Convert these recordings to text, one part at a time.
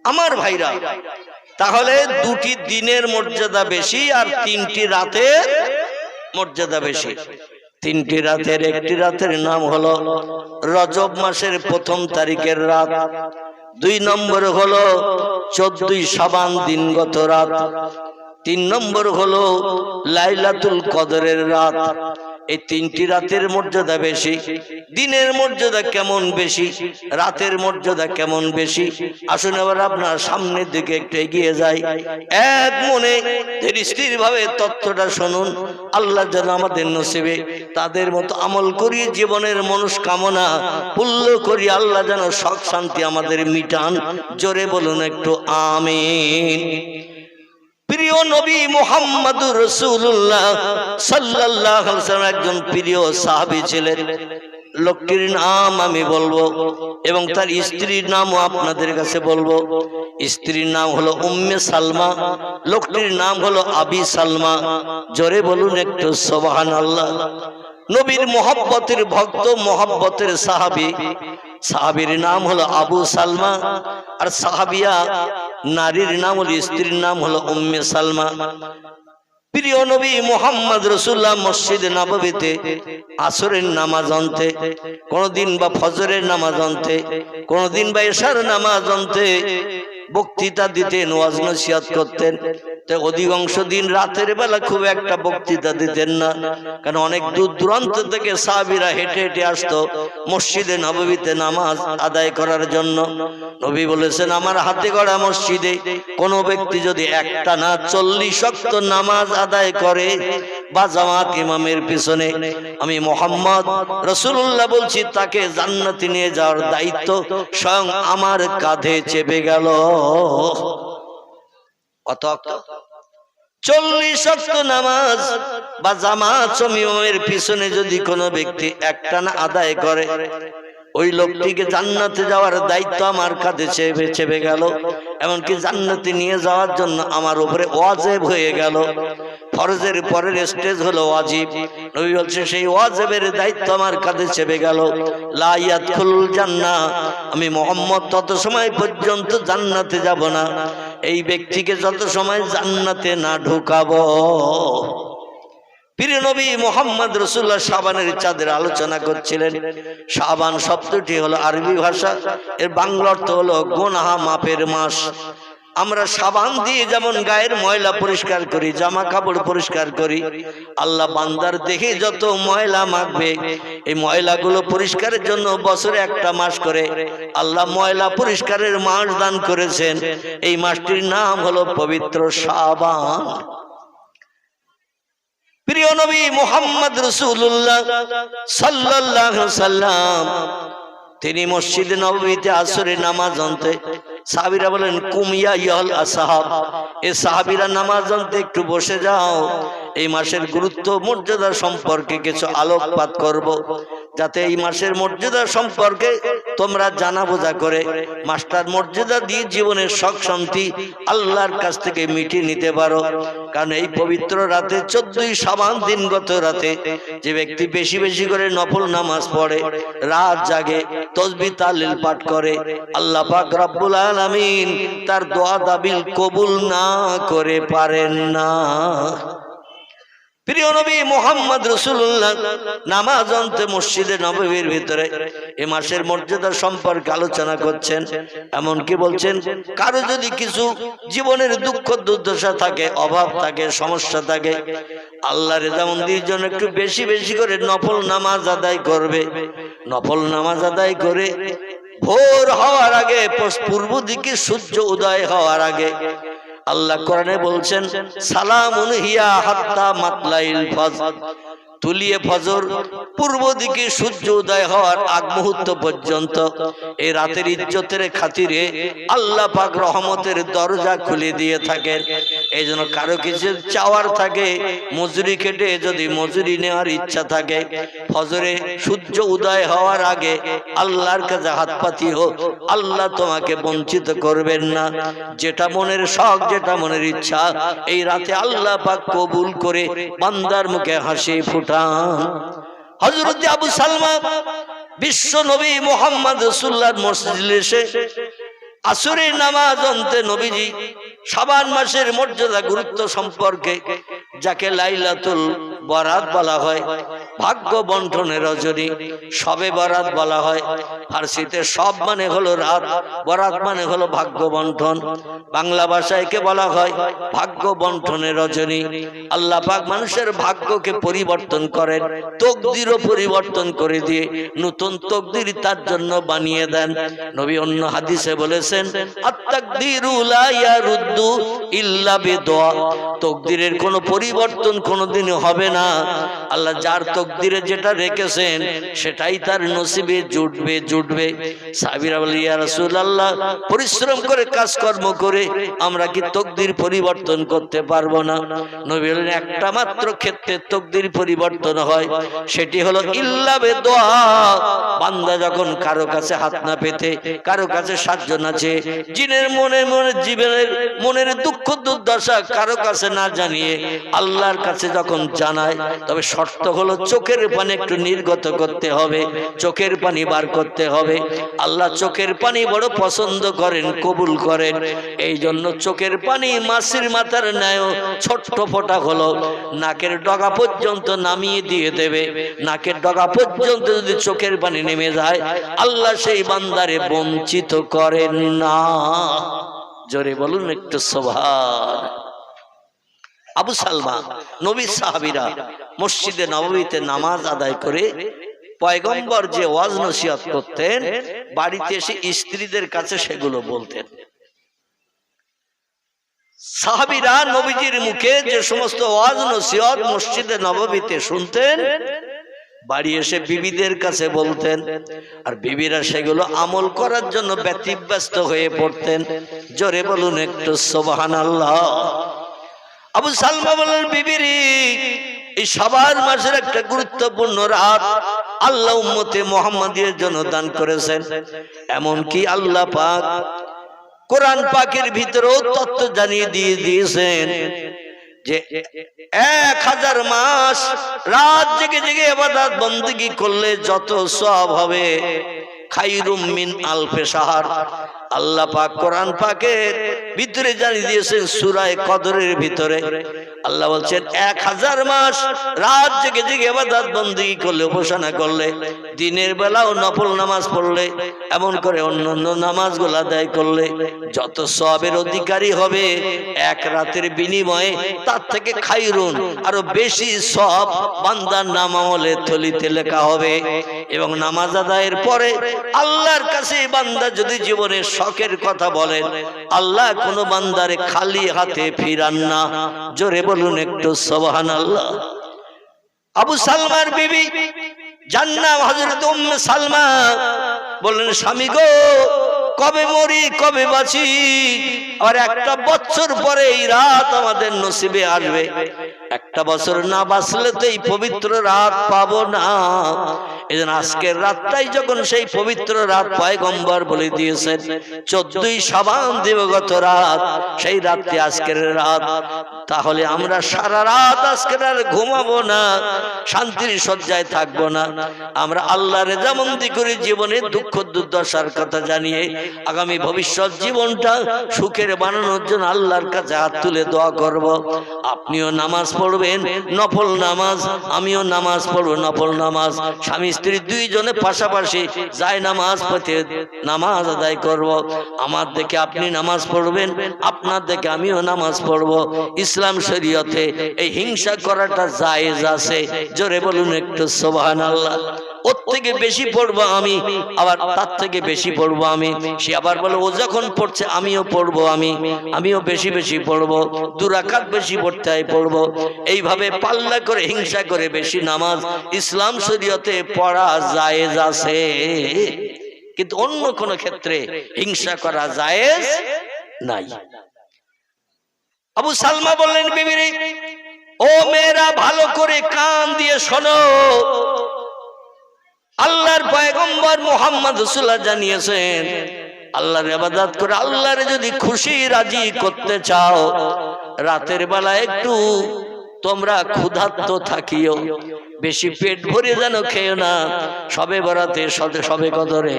আমার ভাইরা, তাহলে দুটি দিনের মর্যাদা বেশি আর তিনটি রাতের মর্যাদা বেশি। তিনটি রাতের একটি রাতের নাম হলো রজব মাসের ১ম তারিখের রাত, ২ নম্বর হলো ১৪ই শাবান দিনগত রাত, ৩ নম্বর হলো লাইলাতুল কদরের রাত। এই তিনটি রাতের মর্যাদা বেশি। দিনের মর্যাদা কেমন বেশি, রাতের মর্যাদা কেমন বেশি, আসুন এবার আপনার সামনের দিকে একটু এগিয়ে যাই, এক মনে স্থির ভাবে তথ্যটা শুনুন। আল্লাহ যেন আমাদের নসিবে তাদের মতো আমল করি, জীবনের মনস্কামনা পূর্ণ করি। আল্লাহ যেন সুখ শান্তি আমাদের মিটান। জোরে বলুন একটু আমিন। প্রিয় নবী মুহাম্মদুর রাসূলুল্লাহ সাল্লাল্লাহু আলাইহি ওয়াসাল্লাম একজন প্রিয় সাহাবী ছিলেন। লোকটির নাম আমি বলবো এবং তার স্ত্রীর নামও আপনাদের কাছে বলবো। স্ত্রীর নাম হলো উম্মে সালমা, লোকটির নাম হলো আবি সালমা। জোরে বলুন একটু সুবহানাল্লাহ। নবীর মোহাব্বতের ভক্ত, মোহাব্বতের সাহাবী। সাহাবীর নাম হলো আবু সালমা, আর সাহাবিয়া নারীর নাম হলো, স্ত্রীর নাম হলো উম্মে সালমা। প্রিয় নবী মুহাম্মদ রাসূলুল্লাহ মসজিদে নববীতে আসরের নামাজ আনতে, কোনদিন বা ফজরের নামাজ আনতে, কোনদিন বা এশার নামাজ আনতে বক্তৃতা দিতেন, ওয়াজ নসিহত করতেন। তো অধিকাংশ দিন রাতের বেলা খুব একটা বক্তৃতা দিতেন না, কারণ অনেক দূর দূরান্ত থেকে সাহাবীরা হেঁটে হেঁটে আসতো মসজিদে নববীতে নামাজ আদায় করার জন্য। নবী বলেছেন, আমার হাতে গড়া মসজিদে কোনো ব্যক্তি যদি একটা না 40 ওয়াক্ত নামাজ আদায় করে বা জামাত ইমামের পিছনে, আমি মুহাম্মদ রাসূলুল্লাহ বলছি তাকে জান্নাতে নিয়ে যাওয়ার দায়িত্ব স্বয়ং আমার কাঁধে চেপে গেল। কত ওয়াক্ত? 40 ওয়াক্ত নামাজ বা জামাত ইমামের পিছনে যদি কোনো ব্যক্তি একটানা আদায় করে, ওই লোকটিকে জান্নাতে যাওয়ার দায়িত্ব আমার কাঁধে চেপে গেল। এমনকি জান্নাতে নিয়ে যাওয়ার জন্য আমার উপরে ওয়াজিব হয়ে গেল। ফরজের পরের স্টেজ হলো ওয়াজিব। নবী বলছেন সেই ওয়াজিবের দায়িত্ব আমার কাঁধে চেপে গেল। লা ইয়াদখুলুল জান্নাহ, আমি মুহাম্মদ তত সময় পর্যন্ত জান্নাতে যাব না, এই ব্যক্তিকে যত সময় জান্নাতে না ঢুকাবো। প্রিয় নবী মুহাম্মদ রাসূলুল্লাহ শাবানের চাঁদের আলোচনা করছিলেন। শাবান শব্দটি হলো আরবি ভাষা, এর বাংলা অর্থ হলো গুনাহ মাপের মাস। আমরা সাবান দিয়ে যেমন গায়ের ময়লা পরিষ্কার করি, জামা কাপড় পরিষ্কার করি, আল্লাহ বান্দার দেখে যত ময়লা মাখবে, এই ময়লাগুলো পরিষ্কারের জন্য বছরে একটা মাস করে আল্লাহ ময়লা পরিষ্কারের মাস দান করেছেন। এই মাসটির নাম হলো পবিত্র শাবান। প্রিয় নবী মুহাম্মদ রাসূলুল্লাহ সাল্লাল্লাহু আলাইহি ওয়াসাল্লাম তিনি মসজিদে নববীতে আসরের নামাজ আনতে, সাহাবীরা বলেন কুমিয়া ইয়াল আসহাব, এই সাহাবীরা নামাজ আনতে একটু বসে যাও, এই মাসের গুরুত্ব মর্যাদা সম্পর্কে কিছু আলোকপাত করব, যাতে এই মাসের মর্যাদা সম্পর্কে তোমরা জানা বোঝা করে মাসটার মর্যাদা দিয়ে জীবনের সুখ শান্তি আল্লাহর কাছ থেকে মিটিয়ে নিতে পারো। কারণ এই পবিত্র রাতে 14ই শাবান দিনগত রাতে যে ব্যক্তি বেশি বেশি করে নফল নামাজ পড়ে, রাত জাগে, তাসবিহ তাহলিল পাঠ করে, আল্লাহ পাক রব্বুল আলামিন তার দোয়া দাবিল কবুল না করে পারেন না। প্রিয় নবী মুহাম্মদ রাসূলুল্লাহ নামাজ আনতে মসজিদে নববীর ভিতরে এই মাসের মর্যাদা সম্পর্কে আলোচনা করছেন। এমন কি বলছেন, কারো যদি কিছু জীবনের দুঃখ দুর্দশা থাকে, অভাব থাকে, সমস্যা থাকে, আল্লাহর রেজামন্দির জন্য একটু বেশি বেশি করে নফল নামাজ আদায় করবে। নফল নামাজ আদায় করে ভোর হওয়ার আগে, পূর্ব দিকে সূর্য উদয় হওয়ার আগে, আল্লাহ কোরআনে বলছেন সালামুন হিয়া হাত্তা মাতলাইল ফজর, তুলিয়ে ফজর পূর্ব দিকে সূর্য উদয় হওয়ার আগ মুহূর্ত পর্যন্ত এই রাতের ইজ্জতের খাতিরে আল্লাহ পাক রহমতের দরজা খুলে দিয়ে থাকেন। এই জন্য কারো কিছু চাওয়ার থাকে, মজুরি কেটে যদি মজুরি নেওয়ার ইচ্ছা থাকে, ফজরে সূর্য উদয় হওয়ার আগে আল্লাহর কাছে হাত পাতিও, আল্লাহ তোমাকে বঞ্চিত করবেন না। যেটা মনের শখ, যেটা মনের ইচ্ছা, এই রাতে আল্লাহ পাক কবুল করে বান্দার মুখে হাসি ফুটান। হযরত আবু সালমা বিশ্ব নবী মুহাম্মদ রাসূলুল্লাহর মসজিদে এসে আসরের নামাজ অন্তে নবীজি শাবান মাসের মর্যাদা গুরুত্ব সম্পর্কে, যাকে লাইলাতুল বরাত বলা হয়, ভাগ্য বন্টনের রজনী, শবে বরাত বলা হয়। ফার্সিতে সব মানে হলো রাত, বরাত মানে হলো ভাগ্য বন্টন। বাংলা ভাষায় কে বলা হয় ভাগ্য বন্টনের রজনী। আল্লাহ পাক মানুষের ভাগ্যকে পরিবর্তন করেন, তকদিরও পরিবর্তন করে দিয়ে নতুন তকদির তার জন্য বানিয়ে দেন। নবী অন্য হাদিসে বলেছেন, আত-তাকদিরু লা ইয়ারুদ্দু ইল্লা বিদুআ, তকদিরের কোনো পরিবর্তন কোনোদিনই হবে না। আল্লাহ যার তকদিরে যেটা রেখেছেন সেটাই তার নসিবে জুটবে। সাহাবীরা বলে, ইয়া রাসূলুল্লাহ, পরিশ্রম করে কাজকর্ম করে আমরা কি তকদির পরিবর্তন করতে পারবো না? নবী বলেন, একটা মাত্র ক্ষেত্রে তকদির পরিবর্তন হয়, সেটি হলো ইল্লা বিদুআ। বান্দা যখন কারো কাছে হাত না পেতে, কারো কাছে সাহায্য না চেয়ে, জিনের জীবনের মনের দুঃখ দুর্দশা কারো কাছে না জানিয়ে আল্লাহর কাছে যখন জানায়, তবে শর্ত হলো চোখের পানি একটু নির্গত করতে হবে, চোখের পানি বার করতে হবে। আল্লাহ চোখের পানি বড় পছন্দ করেন, কবুল করেন। এই জন্য চোখের পানি মাছির মাথার ন্যায় ছোট্ট ফোঁটা হলো নাকের ডগা পর্যন্ত নামিয়ে দিয়ে দেবে। নাকের ডগা পর্যন্ত যদি চোখের পানি নেমে যায়, আল্লাহ সেই বান্দারে বঞ্চিত করেন না। জোরে বলুন একটু সুবহান। আবু সালমা, নবী সাহাবীরা মসজিদে নববীতে নামাজ আদায় করে পয়গম্বর যে ওয়াজ নসিহত করতেন, বাড়িতে এসে স্ত্রীদের কাছে সেগুলো বলতেন। সাহাবীরা নবীজির মুখে যে সমস্ত ওয়াজ নসিহত মসজিদে নববীতে শুনতেন, বাড়ি এসে বিবিদের কাছে বলতেন, আর বিবিরা সেগুলো আমল করার জন্য ব্যতিব্যস্ত হয়ে পড়তেন। জোরে বলুন একটু সুবহানাল্লাহ। আবু সালমা বলেন, বিবিরি, এই শাবান মাসের একটা গুরুত্বপূর্ণ রাত আল্লাহ উম্মতে মুহাম্মাদিয়ার জন্য দান করেছেন। এমনকি আল্লাহ পাক কোরআন পাকের ভিতরেও তথ্য জানিয়ে দিয়েছেন যে 1000 মাস রাত জেগে জেগে ইবাদত বندگی করলে যত সওয়াব হবে, খায়রুম মিন আলফি শাহর। আল্লাহ পাক কোরআন পাকের ভিতরে জানিয়ে দিয়েছেন সূরা কদরের ভিতরে। আল্লাহ বলছেন 1000 মাস রাত জেগে জেগে ইবাদত বندگی করলে, উপাসনা করলে, দিনের বেলাও নফল নামাজ পড়লে, এমন করে অন্যান্য নামাজগুলো আদায় করলে যত সওয়াবের অধিকারী হবে, এক রাতের বিনিময়ে তার থেকে খায়রুন আরো বেশি সওয়াব বান্দার নামামলে থলিতে লেখা হবে। এবং নামাজ আদায়ের পরে আল্লাহর কাছে বান্দা যদি জীবনে শখের কথা বলেন, আল্লাহ কোন বান্দারে খালি হাতে ফিরান না। জোরে বলুন একটু সুবহানাল্লাহ। আবু সালমার বিবি জান্নাত হযরত উম্মে সালমা বললেন, স্বামী গো, কবে মরি কবে বাঁচি, আর একটা বছর পরে এই রাত আমাদের নসিবে আসবে। একটা বছর না বাঁচলে তো এই পবিত্র রাত পাবো না। এজন্য আজকের রাতটাই যখন সেই পবিত্র রাত, পয়গম্বর বলে দিয়েছেন 14ই শাবান দিবগত রাত, সেই রাতটি আজকের রাত। তাহলে আমরা সারা রাত আজকে আর ঘুমাবো না, শান্তির শয্যায় থাকবো না। আমরা আল্লাহর রেজামন্দি করে জীবনে দুঃখ দুর্দশার কথা জানিয়ে আগামী ভবিষ্যৎ জীবনটা সুখের বানানোর জন্য আল্লাহর কাছে হাত তুলে দোয়া করব। আপনিও নামাজ পড়বেন নফল নামাজ, আমিও নামাজ পড়বো নফল নামাজ। স্বামী স্ত্রী দুইজনে পাশাপাশি যায় নামাজ পড়তে নামাজ আদায় করব। আমার দেখে আপনি নামাজ পড়বেন, আপনার দেখে আমিও নামাজ পড়বো। ইসলাম শরীয়তে এই হিংসা করাটা জায়েজ আছে। জোরে বলুন একটু সুবহানাল্লাহ। ওর থেকে বেশি পড়বো আমি, আবার তার থেকে বেশি পড়বো আমি। সে আবার বলে, ও যখন পড়ছে আমিও পড়বো, আমিও বেশি বেশি পড়বো, 2 রাকাত বেশি পড়তে হয় পড়বো। এইভাবে পাল্লা করে হিংসা করে বেশি নামাজ ইসলাম শরীয়তে পড়া জায়েজ আছে, কিন্তু অন্য কোন ক্ষেত্রে হিংসা করা জায়েজ নাই। আবু সালমা বললেন, বিবিরে, ও মেয়েরা ভালো করে কান দিয়ে শোনো। আল্লাহর পয়গম্বর মুহাম্মদ রাসূলুল্লাহ জানিয়েছেন, আল্লাহর ইবাদত করে আল্লাহরে যদি খুশি রাজি করতে চাও, রাতের বেলা একটু তোমরা ক্ষুধার্ত থাকিও, বেশি পেট ভরে যেন খেও না। সবে বরাতে, সবে কদরে,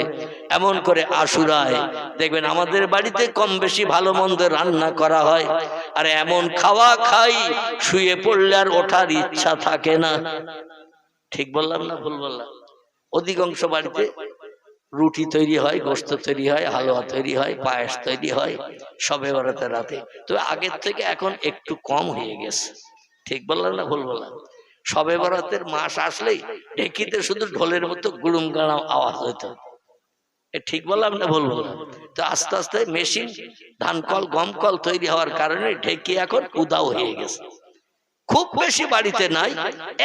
এমন করে আশুরায় দেখবেন আমাদের বাড়িতে কম বেশি ভালো মন্দ রান্না করা হয়, আর এমন খাওয়া খাই শুয়ে পড়লে আর ওঠার ইচ্ছা থাকে না। ঠিক বললাম না ভুল বললাম? অধিকাংশ বাড়িতে রুটি তৈরি হয়, গোশত তৈরি হয়, হালুয়া তৈরি হয়, পায়েস তৈরি হয় সবে বরাতে রাতে। তো আগের থেকে এখন একটু কম হয়ে গেছে। ঠিক বললাম না ভুল বললাম? সবে বরাতের মাস আসলেই ঢেকিতে শুধু ঢোলের মতো গুড়ুম গাড়াম আওয়াজ হইতো। ঠিক বললাম না ভুল বললাম? তো আস্তে আস্তে মেশিন, ধান কল, গম কল তৈরি হওয়ার কারণে ঢেকি এখন উদাও হয়ে গেছে। খুব বেশি বাড়িতে নাই,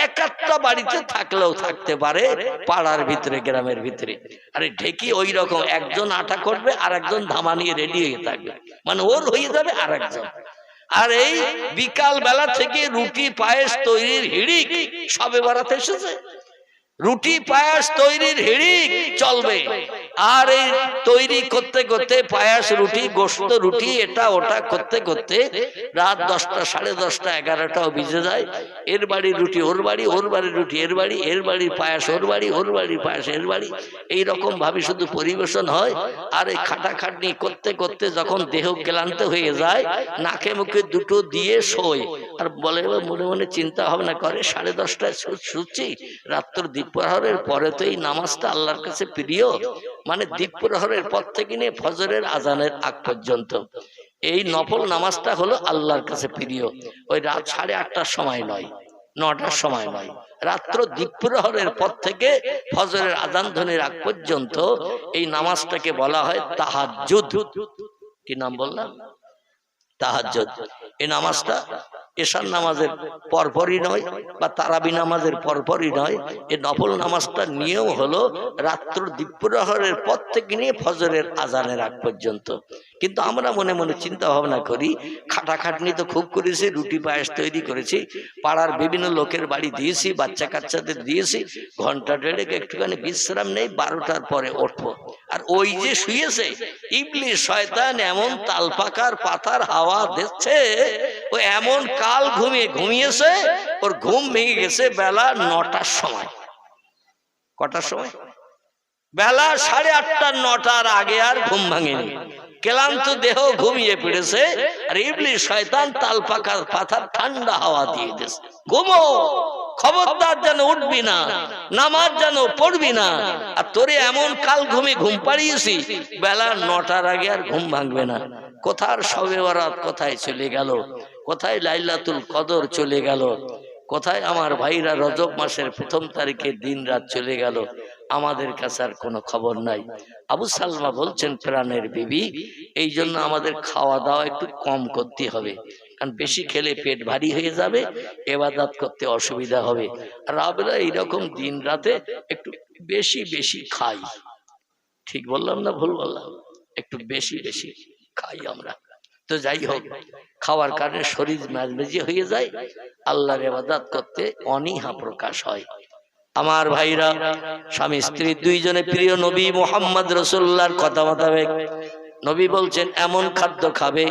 এক একটা বাড়িতে থাকলেও থাকতে পারে পাড়ার ভিতরে, গ্রামের ভিতরে। আরে ঢেকি ওই রকম, একজন আটা করবে আর একজন ধামা নিয়ে রেডি হয়ে থাকবে, মানে ওর হয়ে যাবে আর একজন। আর এই বিকাল বেলা থেকে রুটি পায়েস তৈরির হিড়িক সবে বরাতে এসেছে। রুটি পায়েস তৈরির হিড়িক চলবে, আর এই তৈরি করতে করতে পায়েস, রুটি, গোশত, রুটি, এটা ওটা করতে করতে রাত 10টা, 10:30, 11টাও বেজে যায়। এর বাড়ি রুটি ওর বাড়ি, ওর বাড়ির রুটি এর বাড়ি, এর বাড়ির পায়েস ওর বাড়ি, ওর বাড়ির পায়েস এর বাড়ি, এইরকম ভাবে শুধু পরিবেশন হয়। আর এই খাটাখাটনি করতে করতে যখন দেহ ক্লান্ত হয়ে যায়, নাকে মুখে দুটো দিয়ে শোয়, আর বলে মনে মনে চিন্তা ভাবনা করে 10:30টায় শুচ্ছি, রাত্র দ্বীপ্রহরের পরে তো এই নামাজটা আল্লাহর কাছে প্রিয়, মানে দ্বীপ্রহরের পর থেকে নিয়ে ফজরের আজানের আগ পর্যন্ত এই নফল নামাজটা হলো আল্লাহর কাছে প্রিয়। ওই রাত 8:30টার সময় নয়, 9টার সময় নয়, রাত্র দ্বীপ্রহরের পর থেকে ফজরের আজান ধ্বনির আগ পর্যন্ত এই নামাজটাকে বলা হয় তাহাজ্জুদ। কি নাম বললাম? তাহাজ্জুদ। এই নামাজটা এশার নামাজের পরপরই নয়, বা তারাবি নামাজের পরপরই নয়। এই নফল নামাজটার নিয়ম হলো রাত্র দ্বীপ্রহরের পর থেকে নিয়ে ফজরের আজানের আগ পর্যন্ত। কিন্তু আমরা মনে মনে চিন্তা ভাবনা করি, খাটাখাটনি তো খুব করেছি, রুটি পায়েস তৈরি করেছি, পাড়ার বিভিন্ন লোকের বাড়ি দিয়েছি, বাচ্চা কাচ্চাদের দিয়েছি, ঘন্টা দেড়েক একটুখানি বিশ্রাম নেই, 12টার পরে উঠবো। আর ওই যে শুয়েছে ইবলিস শয়তান, এমন তালপাকার পাতার হাওয়া দিচ্ছে, ও এমন কাল ঘুমিয়েছে, ওর ঘুম ভেঙে গেছে বেলা 9টার সময়। কটার সময়? বেলা 8:30, 9টার আগে আর ঘুম ভাঙেনি। ক্লান্ত দেহ ঘুমিয়ে পড়েছে, আর ইবলিস শয়তান তালপাকার পাতার ঠান্ডা হাওয়া দিয়ে দিয়েছে, ঘুমো, খবরদার যেন উঠবি না, নামাজ যেন পড়বি না। আর তোরে এমন কাল ঘুম পাড়িয়েছি, বেলা 9টার আগে আর ঘুম ভাঙবে না। কোথার শবে বরাত কোথায় চলে গেল, কোথায় লাইলাতুল কদর চলে গেল, কোথায় আমার ভাইরা রজব মাসের 1ম তারিখে দিন রাত চলে গেল, আমাদের কাছে আর কোনো খবর নাই। আবু সালমা বলছেন, প্রাণের বিবি, এই জন্য আমাদের খাওয়া দাওয়া একটু কম করতে হবে, কারণ বেশি খেলে পেট ভারী হয়ে যাবে, ইবাদত করতে অসুবিধা হবে। আর আমরা এইরকম দিন রাতে একটু বেশি বেশি খাই। ঠিক বললাম না ভুল বললাম? একটু বেশি বেশি খাই আমরা। তো যাই হোক, খাওয়ার কারণে শরীর মেজমেজি হয়ে যায়, আল্লাহর ইবাদত করতে অনীহা প্রকাশ হয়। আমার ভাইরা, স্বামী স্ত্রী দুইজনে প্রিয় নবী মুহাম্মদ রাসূলুল্লাহর কথা মোতাবেক নবী বলছেন, এমন খাদ্য খাবে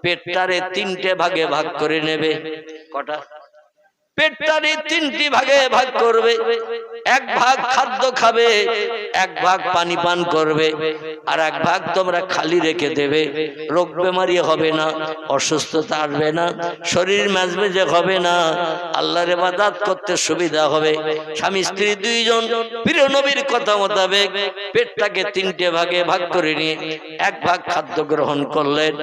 পেটটারে 3টে ভাগে ভাগ করে নেবে। কটা? পেটটারে 3টি ভাগে ভাগ করবে। 1 ভাগ খাদ্য খাবে, 1 ভাগ পানি পান করবে, আর 1 ভাগ তোমরা খালি রেখে দেবে। রোগ বেমারি হবে না, অসুস্থতা আসবে না, শরীর মেজমেজে হবে না, আল্লাহর ইবাদত করতে সুবিধা হবে। স্বামী স্ত্রী দুইজন প্রিয় নবীর কথা মোতাবেক পেটটাকে 3টে ভাগে ভাগ করে নিয়ে 1 ভাগ খাদ্য গ্রহণ করলেন,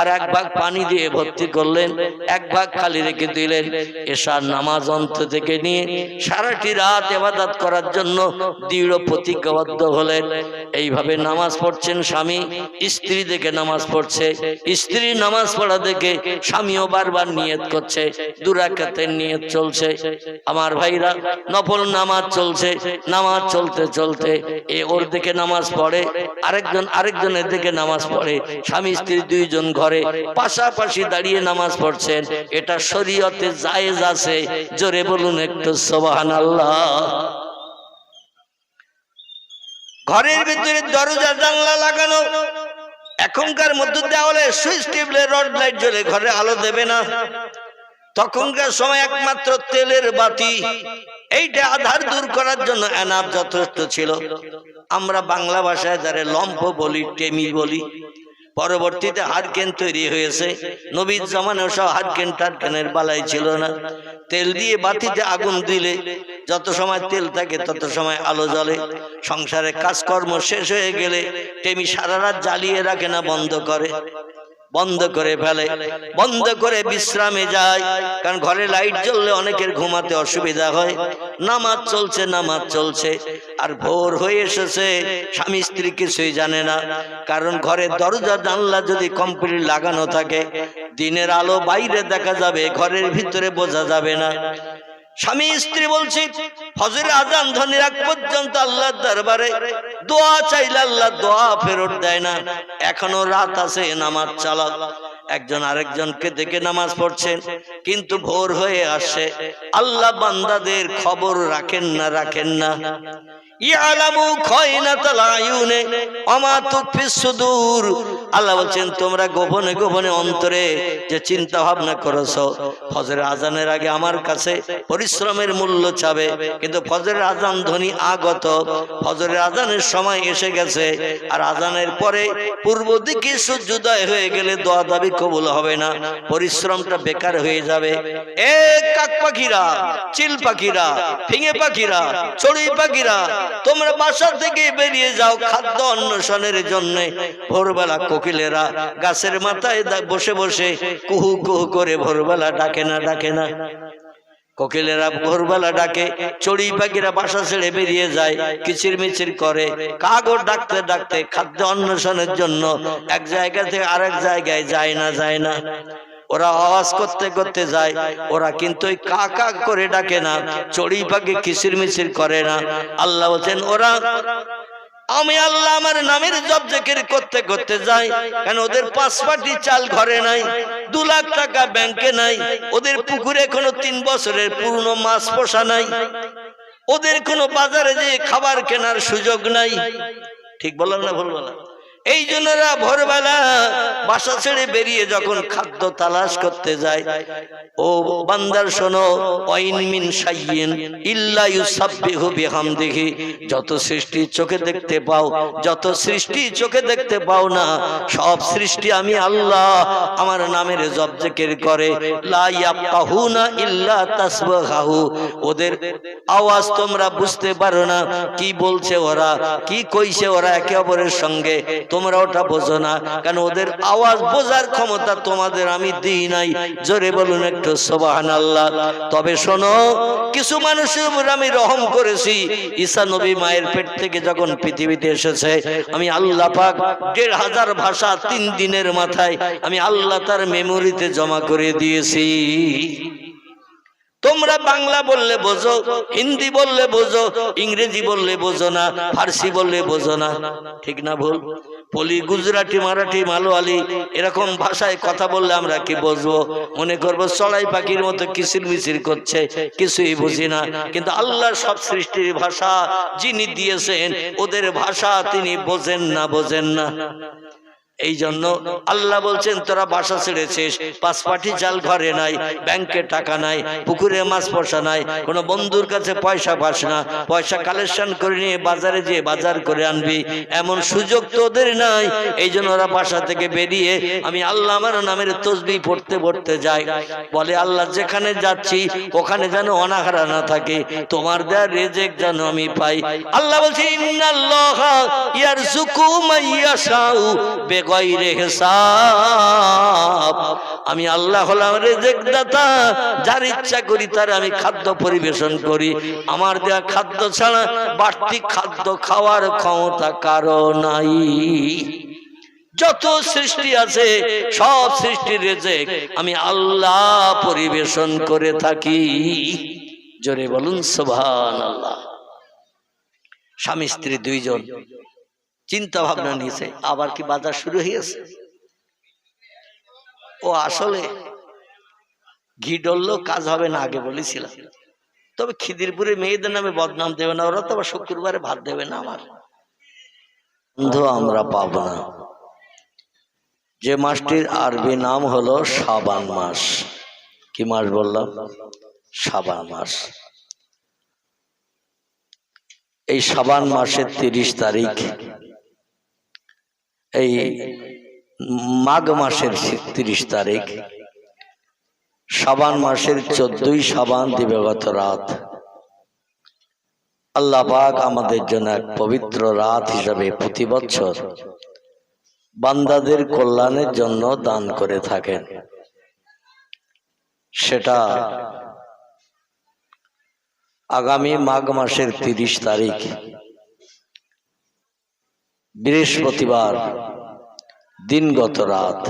আর 1 ভাগ পানি দিয়ে ভর্তি করলেন, 1 ভাগ খালি রেখে দিলেন। এশার নামাজ অন্ত থেকে নিয়ে সারাটি রাত ইবাদত করার জন্য দৃঢ় প্রতিজ্ঞাবদ্ধ হলেন। এইভাবে নামাজ পড়ছেন স্বামী, স্ত্রী দেখে নামাজ পড়ছে, স্ত্রী নামাজ পড়া দেখে স্বামীও বারবার নিয়ত করছে, 2 রাকাতের নিয়ত চলছে। আমার ভাইরা, নফল নামাজ চলছে, নামাজ চলতে চলতে এ ওর দিকে নামাজ পড়ে, আরেকজনের দিকে নামাজ পড়ে, স্বামী স্ত্রী দুইজন ঘরে পাশাপাশি দাঁড়িয়ে নামাজ পড়ছেন। এটা শরীয়তে জায়েজ আছে, জোরে বলুন একটু সুবহানাল্লাহ। ঘরের ভিতরে দরজা জানলা লাগানো, এখনকার মধ্যে দেওয়ালে সুইচ টিপলে রড লাইট জ্বলে, ঘরে আলো দেবে না। তখনকার সময় একমাত্র তেলের বাতি, এইটা আধার দূর করার জন্য এনাফ যথেষ্ট ছিল। আমরা বাংলা ভাষায় যারা লম্ফ বলি, টেমি বলি। পরবর্তীতে হারকেন তৈরি হয়েছে। নবীর জামানায় সব হারকেন টারকেনের বালাই ছিল না। তেল দিয়ে বাতিতে আগুন দিলে যত সময় তেল থাকে তত সময় আলো জ্বলে। সংসারে কাজকর্ম শেষ হয়ে গেলে টেমি সারা রাত জ্বালিয়ে রাখে না, বন্ধ করে ফেলে, বন্ধ করে বিশ্রামে যায়। কারণ ঘরে লাইট জ্বললে অনেকের ঘুমাতে অসুবিধা হয়। নামাজ চলছে আর ভোর হয়ে এসেছে, স্বামী স্ত্রী কিছুই জানে না। কারণ ঘরের দরজা জানলা যদি কমপ্লিট লাগানো থাকে, দিনের আলো বাইরে দেখা যাবে, ঘরের ভিতরে বোঝা যাবে না। স্বামী স্ত্রী বলছি ফজরের আজান ধ্বনির আগ পর্যন্ত আল্লাহর দরবারে দোয়া চাইলে আল্লাহ দোয়া ফেরত দেয় না। এখনো রাত আছে, নামাজ চালাও। একজন আরেকজনকে দেখে নামাজ পড়ছেন, কিন্তু ভোর হয়ে আসে। আল্লাহ বান্দাদের খবর রাখেন না। ইয়ালামু খায়নাতাল আয়ুনে ওমা তুখফিস সুদূর। আল্লাহ বলছেন তোমরা গোপনে গোপনে অন্তরে যে চিন্তা ভাবনা করেছো, ফজরের আজানের আগে আমার কাছে পরিশ্রমের মূল্য চাবে, কিন্তু ফজরের আজান ধ্বনি আগত, ফজরের আজানের সময় এসে গেছে। আর আজানের পরে পূর্ব দিকে সূর্যোদয় হয়ে গেলে দোয়া দাবি কবুল হবে না, পরিশ্রমটা বেকার হয়ে যাবে। এ কাক পাখিরা, চিল পাখিরা, ফিঙে পাখিরা, চড়ুই পাখিরা, তোমরা বাসা থেকে বেরিয়ে যাও খাদ্য অন্বেষণের জন্য। ভোরবেলা কোকিলেরা গাছের মাথায় বসে বসে কুহু কুহু করে ভোরবেলা ডাকে না। কোকিলেরা ভোরবেলা ডাকে, চড়ুই পাখিরা বাসা ছেড়ে বেরিয়ে যায়, কিচির মিচির করে। কাগর ডাকতে খাদ্য অন্বেষণের জন্য এক জায়গা থেকে আরেক জায়গায় যায় না। ওরা আওয়াজ করতে যায়, ওরা কিন্তু ওই কা করে ডাকে না, চড়ুই পাখি কিচির মিচির করে না। আল্লাহ বলছেন ওরা, আমি আল্লাহ আমার নামের জপ জিকির করতে যাই। কারণ ওদের 5 পাটি চাল ঘরে নাই, 2 লাখ টাকা ব্যাংকে নাই, ওদের পুকুরে কোনো 3 বছরের পুরনো মাছ পোষা নাই, ওদের কোনো বাজারে যে খাবার কেনার সুযোগ নাই। ঠিক বললাম না ভুল বললাম? এই জন্য ভোরবেলা বাসা ছেড়ে বেরিয়ে যখন খাদ্য তালাশ করতে যায়, ও বান্দার শোনো, ওয়াইন মিন শাইইন ইল্লা ইউসাব্বিহু বিহামদিহি। যত সৃষ্টি চোখে দেখতে পাও, যত সৃষ্টি চোখে দেখতে পাও না, সব সৃষ্টি আমি আল্লাহ আমার নামের জপ জিকির করে। লা ইয়াফকাহুনা ইল্লা তাসবিহাহু। ওদের আওয়াজ তোমরা বুঝতে পারো না, কি বলছে ওরা, কি কইছে ওরা একে অপরের সঙ্গে, তোমরা ওটা বোঝো না। কারণ ওদের আওয়াজ বোঝার ক্ষমতা তোমাদের আমি দিই নাই। জোরে বলুন একটু সুবহানাল্লাহ। তবে শোনো, কিছু মানুষের উপর আমি রহম করেছি। ঈসা নবী মায়ের পেট থেকে যখন পৃথিবীতে এসেছে, আমি আল্লাহ পাক 1500 ভাষা 3 দিনের মাথায় আমি আল্লাহ তার মেমোরিতে জমা করে দিয়েছি। তোমরা বাংলা বললে বোঝো, হিন্দি বললে বোঝো, ইংরেজি বললে বোঝো না, ফার্সি বললে বোঝো না। ঠিক না ভুল? পলি, গুজরাটি, মারাঠি, মালয়ালি এরকম ভাষায় কথা বললে আমরা কি বুঝবো? মনে করবো চড়াই পাখির মতো কিচির মিচির করছে, কিছুই বুঝি না। কিন্তু আল্লাহ সব সৃষ্টির ভাষা যিনি দিয়েছেন, ওদের ভাষা তিনি বোঝেন না। এই জন্য আল্লাহ বলছেন তোরা বাসা ছেড়েছিস, 5 পাটি চাল ঘরে নাই, ব্যাংকে টাকা নাই, পুকুরে মাছ পোষা নাই, কোনো বন্ধুর কাছে পয়সা পাস না, পয়সা কালেকশন করে নিয়ে বাজারে যেয়ে বাজার করে আনবি, এমন সুযোগ তো ওদের নাই। এই জন্য ওরা বাসা থেকে বেরিয়ে আমি আল্লাহ আমার নামের তসবিহ পড়তে যাই। বলে আল্লাহ যেখানে যাচ্ছি ওখানে যেন অনাহারা না থাকে, তোমার দেয়া রিজিক যেন আমি পাই। আল্লাহ বলছে ইন্নাল্লাহা ইয়ারযুকু মাইয়াশাউ বেগৈরে হিসাব। আমি আল্লাহ হলাম রিজিক দাতা, যার ইচ্ছা করি তার আমি খাদ্য পরিবেশন করি। আমার দেয়া খাদ্য ছাড়া বাড়তি খাদ্য খাওয়ার ক্ষমতা কারো নাই। যত সৃষ্টি আছে সব সৃষ্টির রিজিক আমি আল্লাহ পরিবেশন করে থাকি। জোরে বলুন সুবহানাল্লাহ। স্বামী স্ত্রী 2 জন চিন্তা ভাবনা নিয়েছে, আবার কি বাজার শুরু হয়েছে? ও আসলে ঘি ডললো কাজ হবে না, আগে বলেছিলাম। তবে খিদিরপুরে মেয়েদের নামে বদনাম দেবে না, ওরা তো আবার শুক্রবারে ভাত দেবে না। আমার বন্ধু আমরা পাবো না। যে মাসটির আরবি নাম হলো শাবান মাস, কি মাস বললাম? শাবান মাস। এই শাবান মাসের 30 তারিখ, এই মাঘ মাসের 30 তারিখ, শাবান মাসের 14ই শাবান দিবাগত রাত আল্লাহ পাক আমাদের জন্য এক পবিত্র রাত হিসাবে প্রতি বছর বান্দাদের কল্যাণের জন্য দান করে থাকেন। সেটা আগামী মাঘ মাসের 30 তারিখ বৃহস্পতিবার দিনগত রাত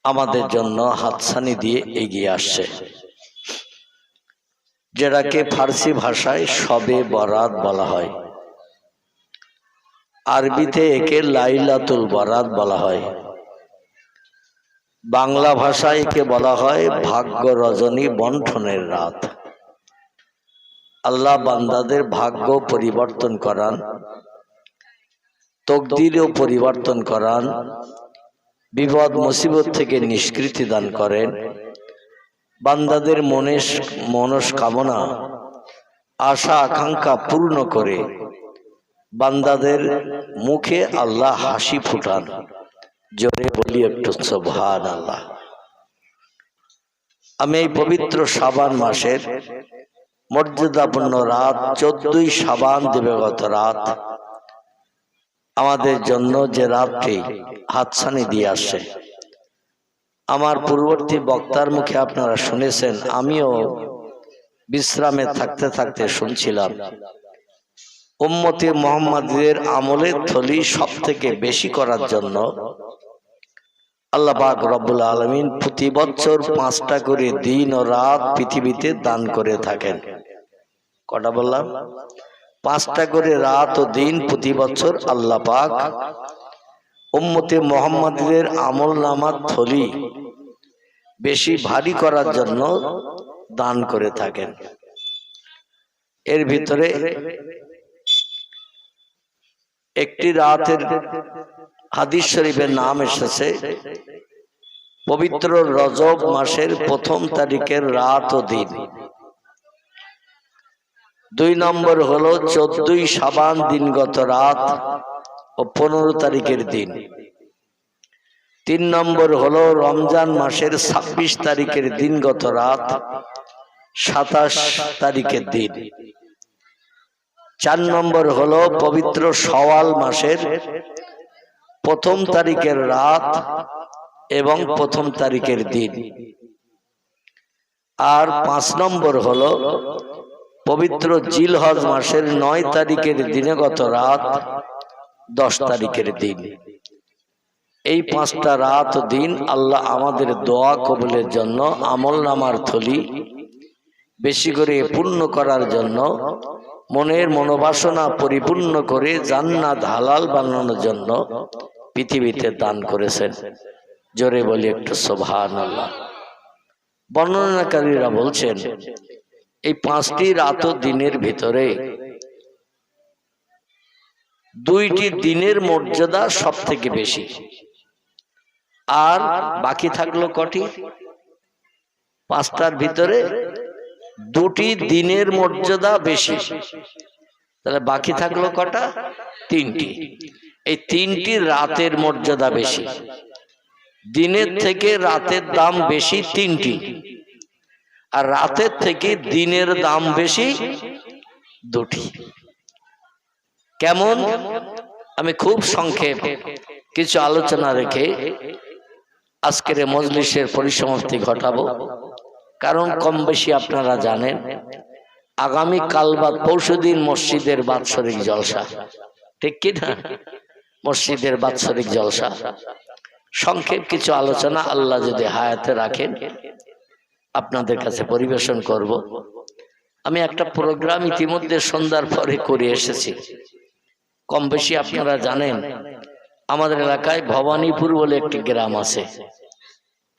আমাদের জন্য হাতছানি দিয়ে এগিয়ে আসছে, যেটাকে ফার্সি ভাষায় শবে বরাত বলা হয়, আরবিতে একে লাইলাতুল বরাত বলা হয়, বাংলা ভাষায় একে বলা হয় ভাগ্য রজনী বণ্টনের রাত। আল্লাহ বান্দাদের ভাগ্য পরিবর্তন করান, তকদিরও পরিবর্তন করান, বিপদ মুসিবত থেকে নিষ্কৃতি দান করেন, বান্দাদের মনস্কামনা আশা আকাঙ্ক্ষা পূর্ণ করে বান্দাদের মুখে আল্লাহ হাসি ফুটান। জোরে বলি একটু সুবহানাল্লাহ। আমি এই পবিত্র শাবান মাসের মর্যাদাপূর্ণ রাত 14ই শাবান দিবাগত রাত আমাদের জন্য যে রাতটি হাতছানি দিয়ে আসছে, আমার পূর্ববর্তী বক্তার মুখে আপনারা শুনেছেন, আমিও বিশ্রামে থাকতে থাকতে শুনছিলাম, উম্মতে মুহাম্মাদের আমলের থলি সব থেকে বেশি করার জন্য আল্লাহ পাক রব্বুল আলামিন প্রতি বছর 5টা করে দিন ও রাত পৃথিবীতে দান করে থাকেন। কটা বললাম? 5টা করে রাত ও দিন প্রতি বছর আল্লাহ পাক উম্মতে মুহাম্মাদের আমল নামার থলি বেশি ভারী করার জন্য দান করে থাকেন। এর ভিতরে একটি রাতের হাদিস শরীফের নাম এসেছে পবিত্র রজব মাসের 1ম তারিখের রাত ও দিন। 2 নম্বর হলো 14ই শাবান দিনগত রাত ও 15 তারিখের দিন। 3 নম্বর হলো রমজান মাসের 26 তারিখের দিনগত রাত, 27 তারিখের দিন। 4 নম্বর হলো পবিত্র শাওয়াল মাসের 1ম তারিখের রাত এবং 1ম তারিখের দিন। আর 5 নম্বর হলো পবিত্র জিলহজ মাসের 9 তারিখের দিনগত রাত, 10 তারিখের দিন। এই 5টা রাত ও দিন আল্লাহ আমাদের দোয়া কবুলের জন্য, আমল নামার থলি বেশি করে পূর্ণ করার জন্য, মনের মনোবাসনা পরিপূর্ণ করে জান্নাত হালাল বানানোর জন্য পৃথিবীতে দান করেছেন। জোরে বলি একটু সুবহানাল্লাহ। বর্ণনাকারীরা বলছেন এই 5টি রাত ও দিনের ভিতরে 2টি দিনের মর্যাদা সব থেকে বেশি, আর বাকি থাকলো কটি? 5টার ভিতরে 2টি দিনের মর্যাদা বেশি, তাহলে বাকি থাকলো কটা? 3টি। এই 3টি রাতের মর্যাদা বেশি। দিনের থেকে রাতের দাম বেশি 3টি, আর রাতের থেকে দিনের দাম বেশি 2টি। কেমন? আমি খুব সংক্ষেপ কিছু আলোচনা রেখে আজকের মজলিসের পরিসমাপ্তি ঘটাবো। কারণ কম বেশি আপনারা জানেন আগামী কাল বা পরশুদিন মসজিদের বাৎসরিক জলসা, ঠিক কি না? মসজিদের বাৎসরিক জলসা। সংক্ষেপ কিছু আলোচনা আল্লাহ যদি হায়াতে রাখেন আপনাদের কাছে পরিবেশন করব। আমি একটা প্রোগ্রাম ইতিমধ্যে সন্ধ্যার পরে করে এসেছি। কম বেশি আপনারা জানেন আমাদের এলাকায় ভবানীপুর বলে একটি গ্রাম আছে।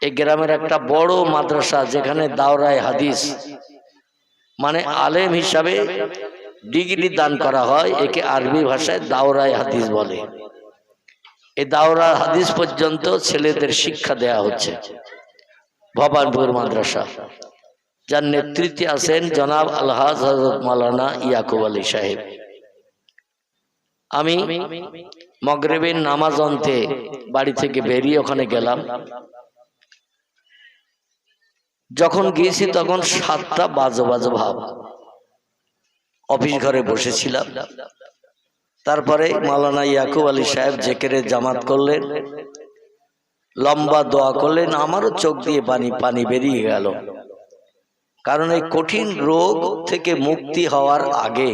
এই গ্রামের একটা বড় মাদ্রাসা, যেখানে দাওরায়ে হাদিস মানে আলেম হিসাবে ডিগ্রি দান করা হয়, একে আরবি ভাষায় দাওরায়ে হাদিস বলে। এই দাওরা হাদিস পর্যন্ত ছেলেদের শিক্ষা দেয়া হচ্ছে। ভবানপুর মাদ্রাসা, যার নেতৃত্বে আছেন জনাব আলহাজ হযরত মাওলানা ইয়াকুব আলী সাহেব। আমি মাগরিবের নামাজ অন্তে বাড়ি থেকে বেরিয়ে ওখানে গেলাম। যখন গিয়েছি তখন 7টা বাজে ভাব, অফিস ঘরে বসেছিলাম। তারপরে মাওলানা ইয়াকুব আলী সাহেব জিকিরের জামাত করলেন, লম্বা দোয়া করলেন। আমারও চোখ দিয়ে পানি বেরিয়ে গেল, কারণ এই কঠিন রোগ থেকে মুক্তি হওয়ার আগে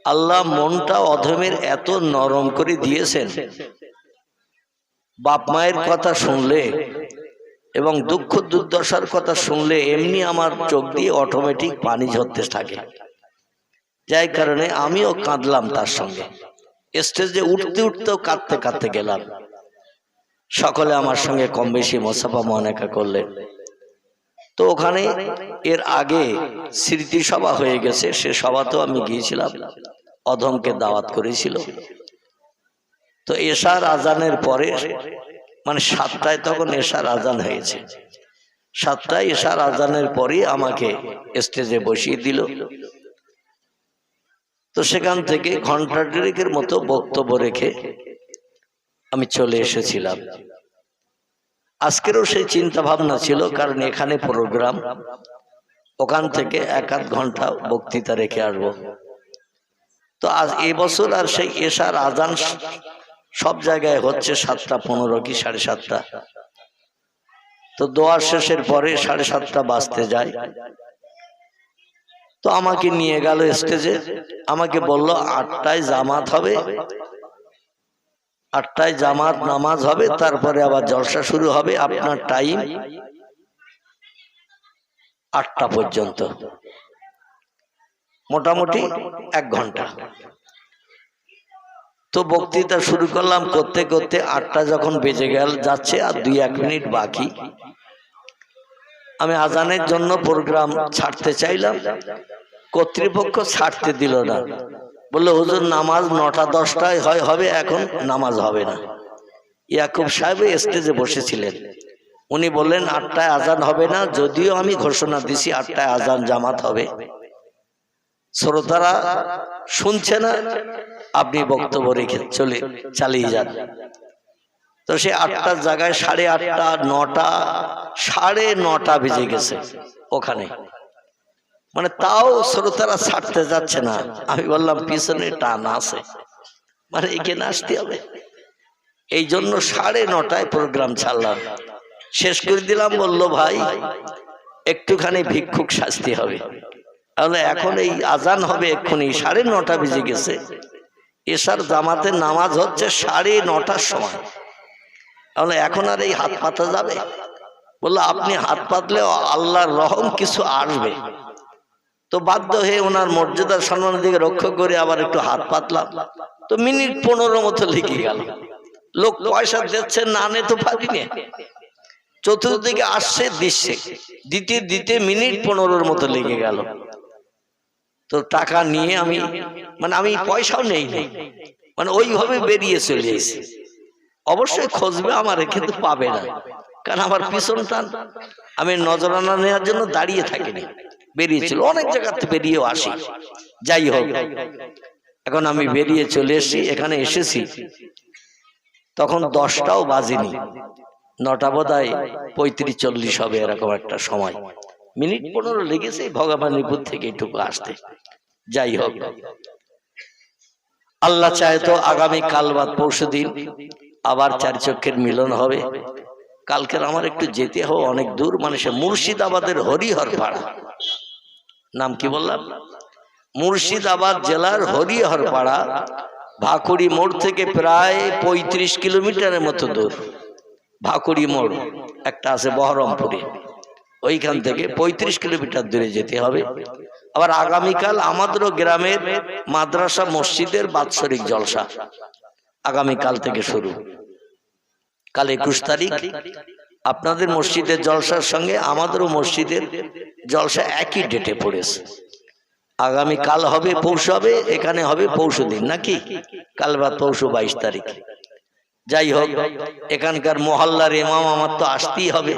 আল্লাহ মনটা অধমের এত নরম করে দিয়েছেন। বাপ মায়ের কথা শুনলে এবং দুঃখ দুর্দশার কথা শুনলে এমনি আমার চোখ দিয়ে অটোমেটিক পানি ঝরতে থাকে, যাই কারণে আমিও কাঁদলাম তার সঙ্গে। স্টেজে উঠতে উঠতেও কাঁদতে কাঁদতে গেলাম। সকলে আমার সঙ্গে কম বেশি মোসাফা মহানেকা করলেন। তো ওখানে এর আগে স্মৃতি সভা হয়ে গেছে, সে সভাতেও আমি গিয়েছিলাম, অধমকে দাওয়াত করেছিল। তো এশার আজানের পরে, মানে 7টায় তখন এশার আজান হয়েছে, 7টায় এশার আজানের পরে আমাকে স্টেজে বসিয়ে দিল। তো সেখান থেকে ঘন্টা দেড়েকের মতো বক্তব্য রেখে আমি চলে এসেছিলাম। আজকেরও সেই চিন্তা ভাবনা ছিল, কারণ এখানে প্রোগ্রাম, ওখান থেকে 1-8 ঘন্টা বক্তৃতা রেখে আসবো। তো আজ এবছর আর সেই এশার আজান সব জায়গায় হচ্ছে 7:15 কি 7:30। তো দোয়া শেষের পরে 7:30 বাজতে যায়। তো আমাকে নিয়ে গেল স্টেজে, আমাকে বলল 8টায় জামাত হবে, 8টায় জামাত নামাজ হবে, তারপরে আবার জলসা শুরু হবে, আপনার টাইম 8টা পর্যন্ত, মোটামুটি 1 ঘন্টা। তো বক্তৃতা শুরু করলাম, করতে করতে 8টা যখন বেজে যাচ্ছে আর 2-1 মিনিট বাকি, আমি আজানের জন্য প্রোগ্রাম ছাড়তে চাইলাম, কর্তৃপক্ষ ছাড়তে দিল না। বললো হুজুর নামাজ 9টা-10টায় হবে, এখন নামাজ হবে না। ইয়াকুব সাহেব স্টেজে বসেছিলেন, উনি বললেন 8টায় আজান হবে না, যদিও আমি ঘোষণা দিছি 8টায় আজান জামাত হবে। শ্রোতারা শুনছে না, আপনি বক্তব্য রেখে চালিয়ে যান। তো সে 8টার জায়গায় 8:30, 9টা, 9:30 বেজে গেছে ওখানে, মানে তাও শ্রোতারা ছাড়তে যাচ্ছে না। আমি বললাম পিছনে টান আছে, মানে এখানে আসতে হবে। এই জন্য 9:30টায় প্রোগ্রাম ছাড়লাম, শেষ করে দিলাম। বললো ভাই একটুখানি ভিক্ষুক শাস্তি হবে, তাহলে এখন এই আজান হবে এক্ষুনি, 9:30 বেজে গেছে, এশার জামাতের নামাজ হচ্ছে 9:30টার সময়, তাহলে এখন আর এই হাত পাতা যাবে? বললো আপনি হাত পাতলে আল্লাহর রহম কিছু আসবে। তো বাধ্য হয়ে ওনার মর্যাদার সম্মানের দিকে রক্ষা করে আবার একটু হাত পাতলাম। তো মিনিট 15 মতো লেগে গেল। লোক পয়সা দিচ্ছে, না নে তো পারিনি, চতুর্দিকে আসছে দিচ্ছে, দিতে মিনিট 15 মতো লেগে গেল। তো টাকা নিয়ে আমি পয়সাও নেই, মানে ওইভাবে বেরিয়ে চলে এসেছি। অবশ্যই খুঁজবে আমারে, কিন্তু পাবে না, কারণ আমার পিছন টান। আমি নজরানা নেওয়ার জন্য দাঁড়িয়ে থাকিনি, বেরিয়েছিল, অনেক জায়গাতে বেরিয়েও আসি। যাই হোক, এখন আমি বেরিয়ে চলে এসেছি, এখানে এসেছি তখন 10টাও বাজেনি, 9টা বোধহয় 35-40 হবে, এরকম একটা সময়। মিনিট 15 লেগেছে ভগবানীপুর থেকে এটুকু আসতে। যাই হোক, আল্লাহ চায় তো আগামী কাল বাদ পরশু দিন আবার 4 চক্ষের মিলন হবে। কালকের আমার একটু যেতে হবে অনেক দূর, মানে সে মুর্শিদাবাদের হরিহর পাড়া। নাম কি বললাম? মুর্শিদাবাদ জেলার হরিহর পাড়া, ভাকুড়ি মোড় থেকে প্রায় 35 কিলোমিটারের মতো দূর। ভাকুড়ি মোড় একটা আছে বহরমপুরে, ওইখান থেকে 35 কিলোমিটার দূরে যেতে হবে। আবার আগামীকাল আমাদেরও গ্রামের মাদ্রাসা মসজিদের বাৎসরিক জলসা, আগামীকাল থেকে শুরু। কাল 21 তারিখ আপনাদের মসজিদের জলসার সঙ্গে আমাদেরও মসজিদের জলসা একই ডেটে পড়েছে। আগামী কাল হবে পৌষ হবে, এখানে হবে পৌষ দিন, নাকি কাল বাদ পৌষ 22 তারিখ। যাই হোক, এখানকার মহল্লার ইমাম আমার তো আসতেই হবে,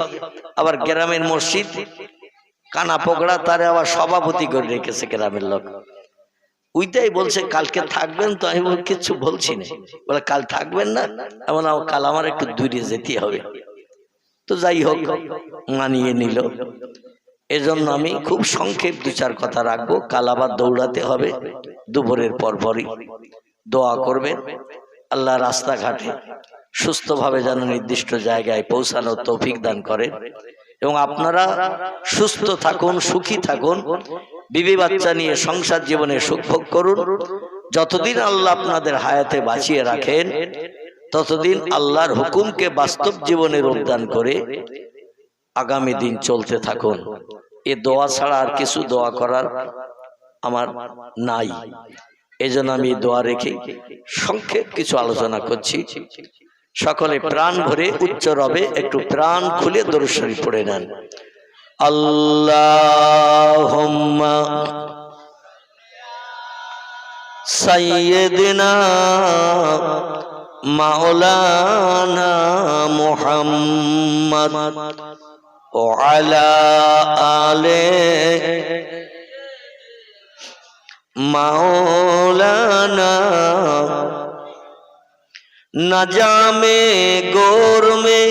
আবার গ্রামের মসজিদ কানা পকড়া তারে আবার সভাপতি করে রেখেছে গ্রামের লোক। ওইটাই বলছে কালকে থাকবেন তো, আমি কিছু বলছি না, বলে কাল থাকবেন না, এমন কাল আমার একটু দূরে যেতে হবে। তো যাই হোক মানিয়ে নিল। এজন্য আমি খুব সংক্ষেপ দু চার কথা রাখবো, কাল আবার দৌড়াতে হবে দুপুরের পরপরই। দোয়া করবেন আল্লাহ রাস্তাঘাটে সুস্থভাবে যেন নির্দিষ্ট জায়গায় পৌঁছানোর তৌফিক দান করেন, এবং আপনারা সুস্থ থাকুন, সুখী থাকুন, বিবি বাচ্চা নিয়ে সংসার জীবনে সুখ ভোগ করুন। যতদিন আল্লাহ আপনাদের হায়াতে বাঁচিয়ে রাখেন ততদিন আল্লাহর হুকুমকে বাস্তব জীবনে রূপ দান করে আগামী দিন চলতে থাকুন। এ দোয়া ছাড়া আর কিছু দোয়া করার আমার নাই। এজন্য আমি দোয়া রেখে সংক্ষেপ কিছু আলোচনা করছি। সকলে প্রাণ ভরে উচ্চ রবে একটু প্রাণ খুলে দরুদ শরীফ পড়ে নেন। আল্লাহুম্মা সাইয়্যিদিনা মাওলানা মুহাম্মদ ওয়া আলা আলে মাওলানা नजामे गोर में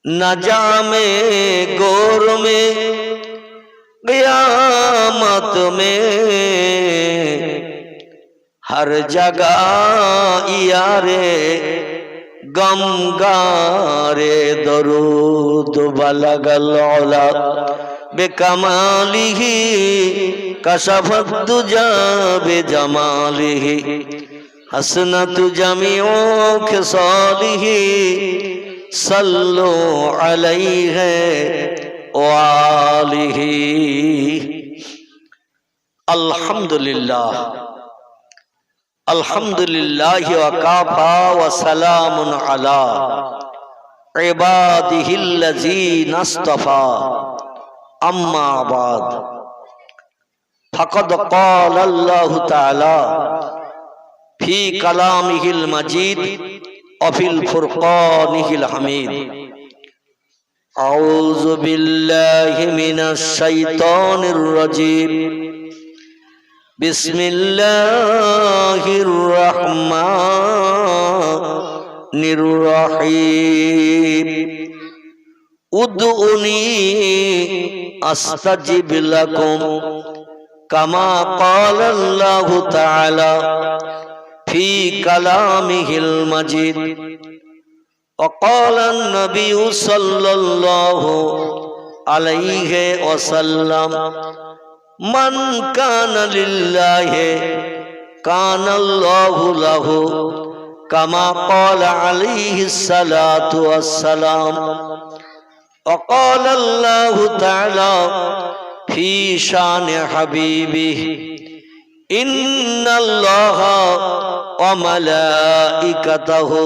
नजामे गोर में क़यामत में हर जगह यारे गम गारे दरूद बलगल औला बेकमालिही कशफत दुजा बेजमालिही हसनत जमीओ खिसालिही सल्लु अलैहि व आलिही। अल्हम्दुलिल्लाह अल्हम्दुलिल्लाह व काफा व सलामुन अला इबादिहिल्लज़ीना इस्तफ़ा अम्मा बाद फ़क़द क़ाल अल्लाहु तआला फी कलामिहिल मजीद अफिल फुरक़ानिहिल हमीद। औज़ु बिल्लाहि मिनश शैतानिर रजीम। बिस्मिल्लाहिर रहमानिर रहीम। उद्उनी अस्तजिब लकुम कमा क़ाल अल्लाहु तआला फी कलामिहिल मजीद। वक़ाल अन्नबी सल्लल्लाहु अलैहि वसल्लम मन कान लिल्लाहि कान अल्लाहु लहु कमा क़ाल अलैहि सलातु वस्सलाम। वक़ाल अल्लाहु तआला फी शान हबीबिही इन्नल्लाहा व मलाइकतहु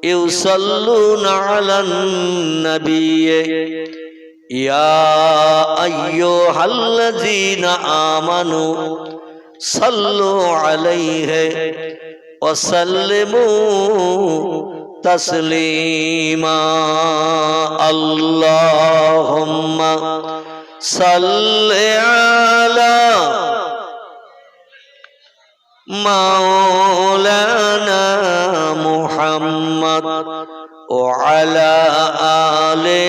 युसल्लूना अलन नबिय्य या अय्युहल्लज़ीना आमनू सल्लु अलैहि व सल्लिमू तस्लीमा। अल्लाहुम्मा सल्लि अला मौलाना मुहम्मद व अला आले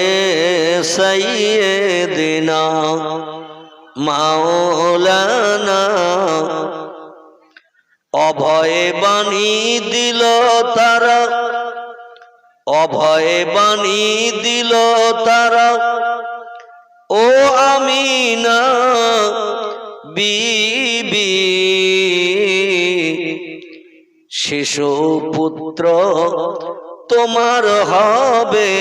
सय्यिदिना मौलाना। अभय बानी दिल तारा अभय बानी दिल तारा ओ आमीना बीबी शिशु पुत्र তোমার হবে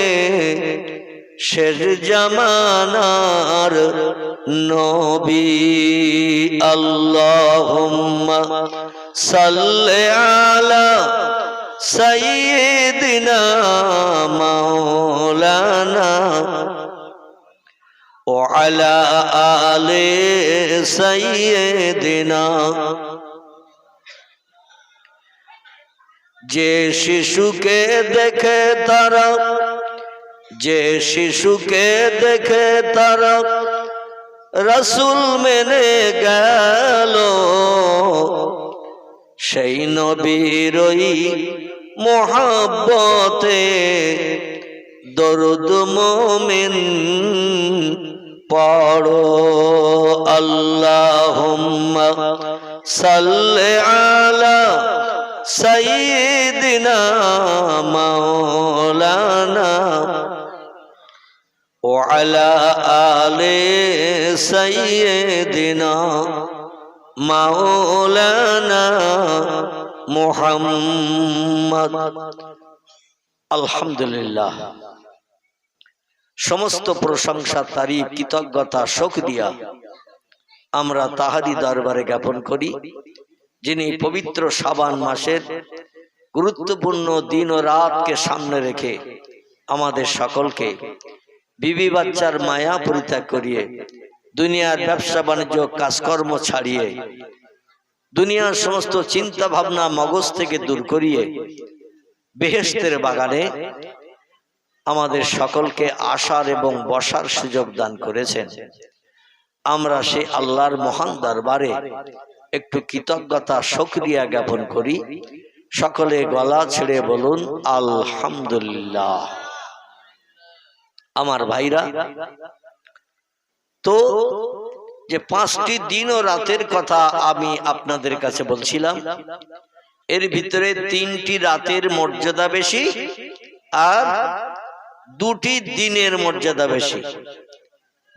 শেষ জামানার নবী। আল্লাহুম্মা সাল্লি আলা সাইয়্যিদিনা মাওলানা ওয়া আলা আলি সাইয়্যিদিনা। যে শিশুকে দেখে তারা যে শিশুকে দেখে তারা রাসূল মেনে গেল, সেই নবীর ওই মোহাব্বতে দরুদ মুমিন পড়ো। আল্লাহুম্মা সাল্লি আলা সাইয়্যিদিনা মাওলানা ওয়া আলা আলি সাইয়্যিদিনা মাওলানা মুহাম্মদ। আলহামদুলিল্লাহ, সমস্ত প্রশংসা, তারিফ, কৃতজ্ঞতা, শুকরিয়া আমরা তাহারি দরবারে জ্ঞাপন করি, যিনি পবিত্র শাবান মাসের গুরুত্বপূর্ণ দিন ও রাতকে সামনে রেখে আমাদের সকলকে বিবি বাচ্চার মায়া পরিত্যাগ করিয়ে দুনিয়ার ব্যবসা বাণিজ্য কাজকর্ম ছাড়িয়ে দুনিয়ার সমস্ত চিন্তা ভাবনা মগজ থেকে দূর করিয়ে বেহেশতের বাগানে আমাদের সকলকে আসার এবং বসার সুযোগ দান করেছেন। আমরা সেই আল্লাহর মহান দরবারে একটু কৃতজ্ঞতা শুকরিয়া জ্ঞাপন করি। সকলে গলা ছেড়ে বলুন আলহামদুলিল্লাহ। আমার ভাইরা, তো যে 5টি দিন ও রাতের কথা আমি আপনাদের কাছে বলছিলাম, এর ভিতরে 3টি রাতের মর্যাদা বেশি আর 2টি দিনের মর্যাদা বেশি।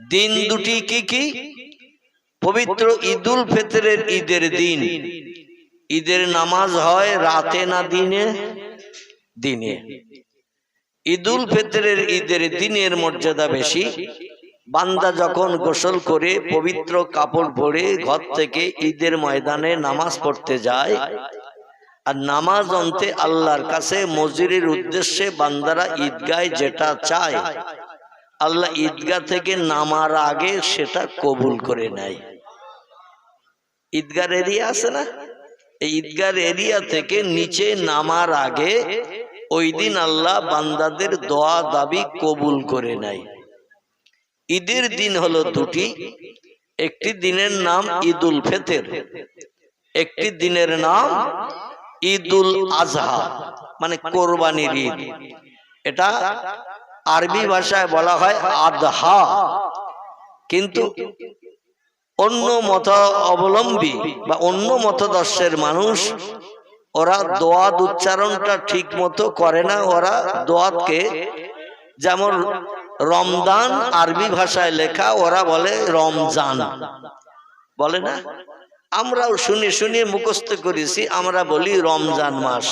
দিন 2টি কি কি? পবিত্র ঈদুল ফিতরের ঈদের দিন ঈদের নামাজ হয় রাতে না দিনে? দিনে। ঈদুল ফিতরের ঈদের দিনের মর্যাদা বেশি। বান্দা যখন গোসল করে পবিত্র কাপড় পরে ঘর থেকে ঈদের ময়দানে নামাজ পড়তে যায়, আর নামাজ অন্তে আল্লাহর কাছে মজুরির উদ্দেশ্যে বান্দারা ঈদগায় যেটা চায়, আল্লাহ ঈদগাহ থেকে নামার আগে সেটা কবুল করে নেয়। ঈদগার এরিয়া আছে না, এই ঈদগার এরিয়া থেকে নিচে নামার আগে ওই দিন আল্লাহ বান্দাদের দোয়া দাবি কবুল করে নেয়। ঈদের দিন হলো 2টি। একটি দিনের নাম ঈদুল ফিতর, একটি দিনের নাম ঈদুল আজহা, মানে কোরবানির ঈদ। এটা আরবি ভাষায় বলা হয় আদহা, কিন্তু অন্য মত অবলম্বী বা অন্য মতদর্শের মানুষ ওরা দোয়াত উচ্চারণটা ঠিক মতো করে না। ওরা দোয়াতকে, যেমন রমজান আরবি ভাষায় লেখা, ওরা বলে রমজান, বলে না? আমরাও শুনে শুনে মুখস্থ করেছি, আমরা বলি রমজান মাস,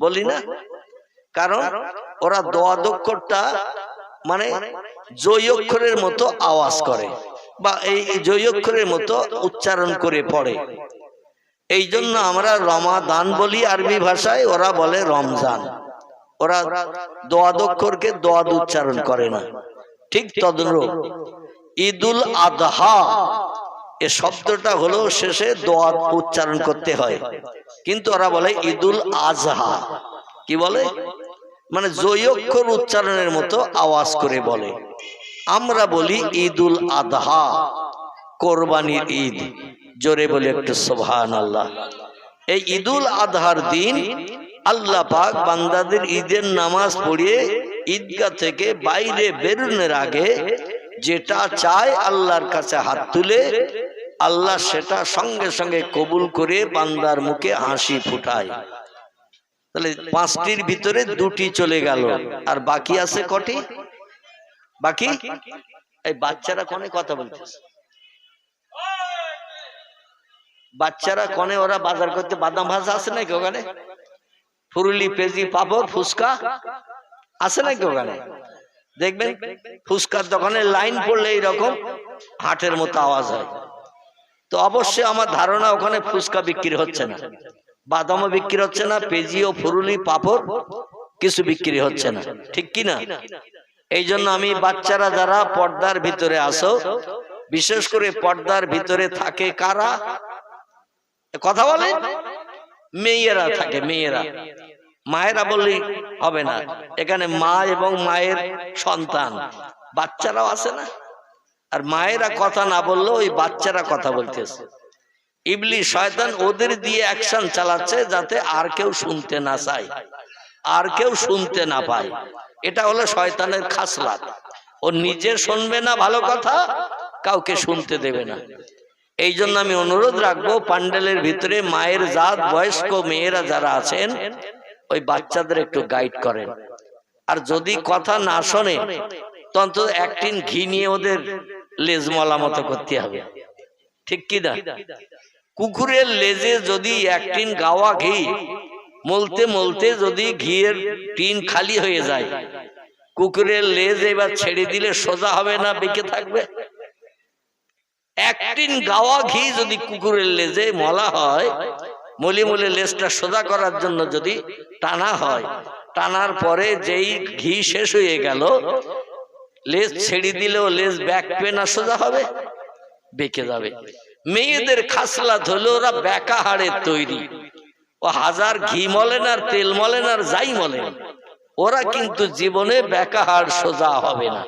বলি না? কারণ ওরা দোয়াত অক্ষরটা মানে জয় অক্ষরের মতো আওয়াজ করে বা এই জয় অক্ষরের মতো উচ্চারণ করে পড়ে। এই জন্য আমরা রমাদান বলি আরবি ভাষায়, ওরা বলে রমজান। ওরা দোয়াত অক্ষরকে দোয়াত উচ্চারণ করে না। ঠিক তদ্রূপ ঈদুল আদহা এ শব্দটা হলো শেষে দোয়াত উচ্চারণ করতে হয়, কিন্তু ওরা বলে ঈদুল আজহা। কি বলে? মানে জয় অক্ষর উচ্চারণের মতো আওয়াজ করে বলে। আমরা বলি ঈদুল আদহা, কোরবানির ঈদ। জোরে বলে একটু সুবহানাল্লাহ। এই ঈদুল আদহার দিন আল্লাহ পাক বান্দাদের ঈদের নামাজ পড়িয়ে ঈদগাহ থেকে বাইরে বেরোনোর আগে যেটা চায় আল্লাহর কাছে হাত তুলে, আল্লাহ সেটা সঙ্গে সঙ্গে কবুল করে বান্দার মুখে হাসি ফুটায়। তাহলে 5টির ভিতরে 2টি চলে গেল, আর বাকি আছে কটি? বাকি এই বাচ্চারা কোনে কথা বলতেছে, বাচ্চারা কোনে ওরা বাজার করতে বাদাম ভাজা আছে নাকি ওখানে? ফুরুলি, পেঁজি, পাপড়, ফুচকা আছে নাকি ওখানে? দেখবেন ফুচকার দোকানে লাইন পড়লে এইরকম হাটের মতো আওয়াজ হয়। তো অবশ্যই আমার ধারণা ওখানে ফুচকা বিক্রি হচ্ছে না, বাদামও বিক্রি হচ্ছে না, পেঁজি ও ফুরুলি, পাপড় কিছু বিক্রি হচ্ছে না, ঠিক কি না? এই জন্য আমি বাচ্চারা যারা পর্দার ভিতরে আসো, বিশেষ করে পর্দার ভিতরে থাকে কারা? কথা বলে মেয়েরা থাকে। মেয়েরা মায়েরা বললেই হবে না, এখানে মা এবং মায়ের সন্তান বাচ্চারাও আছে না, আর মায়েরা কথা না বললেও ওই বাচ্চারা কথা বলতেছে। ইবলিস শয়তান ওদের দিয়ে অ্যাকশন চালাচ্ছে যাতে আর কেউ শুনতে না চায়, আর কেউ শুনতে না পায়। এটা হলো শয়তানের খাসলাত। ও নিজে শুনবে না ভালো কথা, কাউকে শুনতে দেবে না। এই জন্য আমি অনুরোধ রাখবো, প্যান্ডেলের ভিতরে মায়ের জাত বয়স্ক মেয়েরা যারা আছেন ওই বাচ্চাদের একটু গাইড করেন। আর যদি কথা না শোনে তো অন্তত এক টিন ঘি নিয়ে ওদের লেজ মলা মতো করতে হবে, ঠিক কি না? কুকুরের লেজে যদি এক টিন গাওয়া ঘি মলতে মলতে যদি ঘিয়ের টিন খালি হয়ে যায়, কুকুরের লেজ এবার ছেড়ে দিলে সোজা হবে না বেঁকে থাকবে? এক টিন গাওয়া ঘি যদি কুকুরের লেজে মলা হয়, মলি মলে লেজটা সোজা করার জন্য যদি টানা হয়, টানার পরে যেই ঘি শেষ হয়ে গেল, লেজ ছেড়ে দিলেও লেজ ব্যাকবে না, সোজা হবে? বেঁকে যাবে। মেয়েদের খাসলাত হলো ওরা বেঁকা হাড়ের তৈরি। ও হাজার ঘি মলেন আর তেল মলেন আর যাই মলেন, ওরা কিন্তু জীবনে বেঁকা হাড় সোজা হবে না,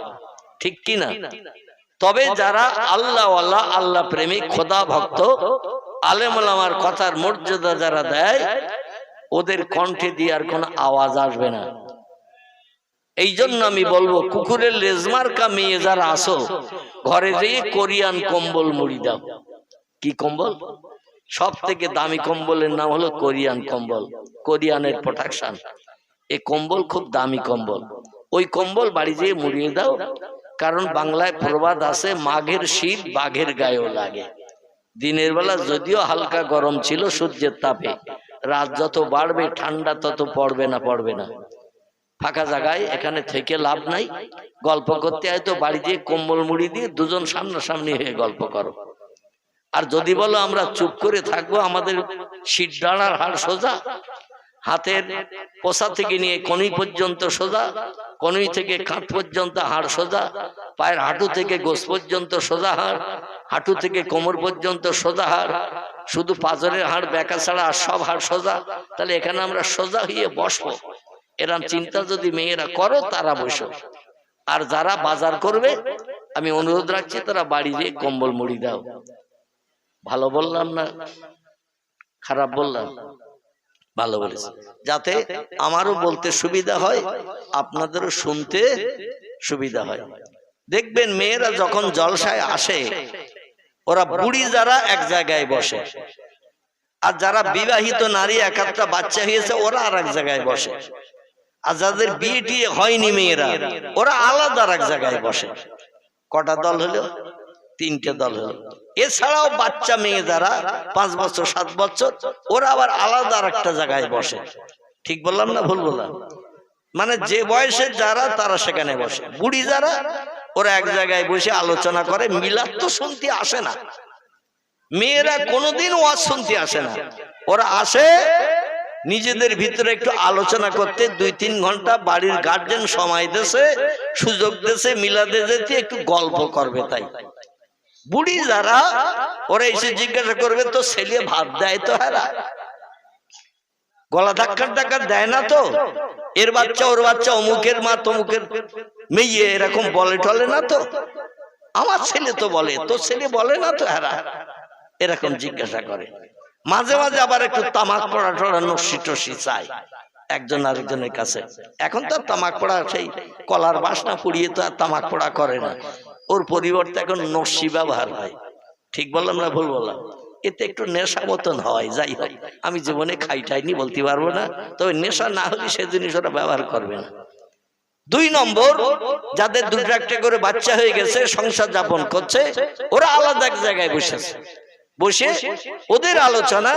ঠিক কি না? তবে যারা আল্লাহ ওয়ালা, আল্লাহ প্রেমিক, খোদা ভক্ত, আলেম ওলামার কথার মর্যাদা যারা দেয়, ওদের কণ্ঠে দিয়ে আর কোনো আওয়াজ আসবে না। এই জন্য আমি বলবো, কুকুরের লেজমার্কা মেয়ে যারা আসো, ঘরে যেয়ে কোরিয়ান কম্বল মুড়ি দাও। কি কম্বল? সব থেকে দামি কম্বলের নাম হলো কোরিয়ান কম্বল, কোরিয়ানের প্রোটেকশন। এই কম্বল খুব দামি কম্বল। ওই কম্বল বাড়ি যেয়ে মুড়িয়ে দাও, কারণ বাংলায় প্রবাদ আছে, মাঘের শীত বাঘের গায়েও লাগে। দিনের বেলা যদিও হালকা গরম ছিল সূর্যের তাপে, রাত যত বাড়বে ঠান্ডা তত পড়বে না। ফাঁকা জায়গায় এখানে থেকে লাভ নাই। গল্প করতে হয়তো বাড়ি দিয়ে কম্বল মুড়ি দিয়ে দুজন সামনাসামনি হয়ে গল্প করো। আর যদি বলো আমরা চুপ করে থাকবো, আমাদের শীত ডাঁড়ার হাড় সোজা, হাতের পোষা থেকে নিয়ে কনুই পর্যন্ত সোজা, কনুই থেকে কাঁধ পর্যন্ত হাড় সোজা, পায়ের হাঁটু থেকে গোস পর্যন্ত সোজা হাড়, হাঁটু থেকে কোমর পর্যন্ত সোজা হাড়, শুধু পাঁজরের হাড় বেঁকা ছাড়া আর সব হাড় সোজা, তাহলে এখানে আমরা সোজা হয়ে বসবো। এরম চিন্তা যদি মেয়েরা করো, তারা বসো। আর যারা বাজার করবে, আমি অনুরোধ রাখছি তারা বাড়ি যেয়ে কম্বল মুড়ি দাও। ভালো বললাম না খারাপ বললাম? ভালো বলেছি, যাতে আমারও বলতে সুবিধা হয়, আপনাদেরও শুনতে সুবিধা হয়। দেখবেন মেয়েরা যখন জলসায় আসে, ওরা বুড়ি যারা এক জায়গায় বসে, আর যারা বিবাহিত নারী এক একটা বাচ্চা হয়েছে ওরা আর এক জায়গায় বসে, আর যাদের বিয়ে টিয়ে হয়নি মেয়েরা, ওরা আলাদা এক জায়গায় বসে। কটা দল হলো? 3টে দল হলো। এছাড়াও বাচ্চা মেয়ে যারা 5 বছর 7 বছর, ওরা আবার আলাদা একটা জায়গায় বসে। ঠিক বললাম না ভুল বললাম? মানে যে বয়সের যারা তারা সেখানে বসে, বুড়ি যারা ওরা এক জায়গায় বসে আলোচনা করে। মিলাদ তো শুনতে আসে না, মেয়েরা কোনোদিন ওয়াজ শুনতে আসে না। ওরা আসে নিজেদের ভিতরে একটু আলোচনা করতে, 2-3 ঘন্টা বাড়ির গার্জেন সময় দেশে, সুযোগ দেশে, মিলাদে যেতে একটু গল্প করবে। তাই বুড়ি যারা ওরা এসে জিজ্ঞাসা করবে, তো ছেলে ভাত দেয় তো? হেরা গলা ধাক্কা দেয় না তো? এর বাচ্চা ওর বাচ্চা, অমুকের মা তমুকের মেয়ে এরকম বলে টলে না তো? আমার ছেলে তো বলে, তো ছেলে বলে না তো? হেরা এরকম জিজ্ঞাসা করে। মাঝে মাঝে আবার একটু তামাক পড়া টড়া নস্যি টস্যি চায় একজন আরেকজনের কাছে। এখন তো তামাক পড়া সেই কলার বাসনা পুড়িয়ে তো আর তামাক পড়া করে না, ওর পরিবর্তে এখন নস্যি ব্যবহার হয়। ঠিক বললাম না ভুল বললাম? এতে একটু নেশা মতন হয়। যাই হোক, আমি জীবনে খাইটাইনি বলতে পারবো না, তবে নেশা না হলে সে জিনিস ওরা ব্যবহার করবে না। 2 নম্বর, যাদের 2-1 করে বাচ্চা হয়ে গেছে, সংসার যাপন করছে, ওরা আলাদা এক জায়গায় বসেছে। বসে ওদের আলোচনা,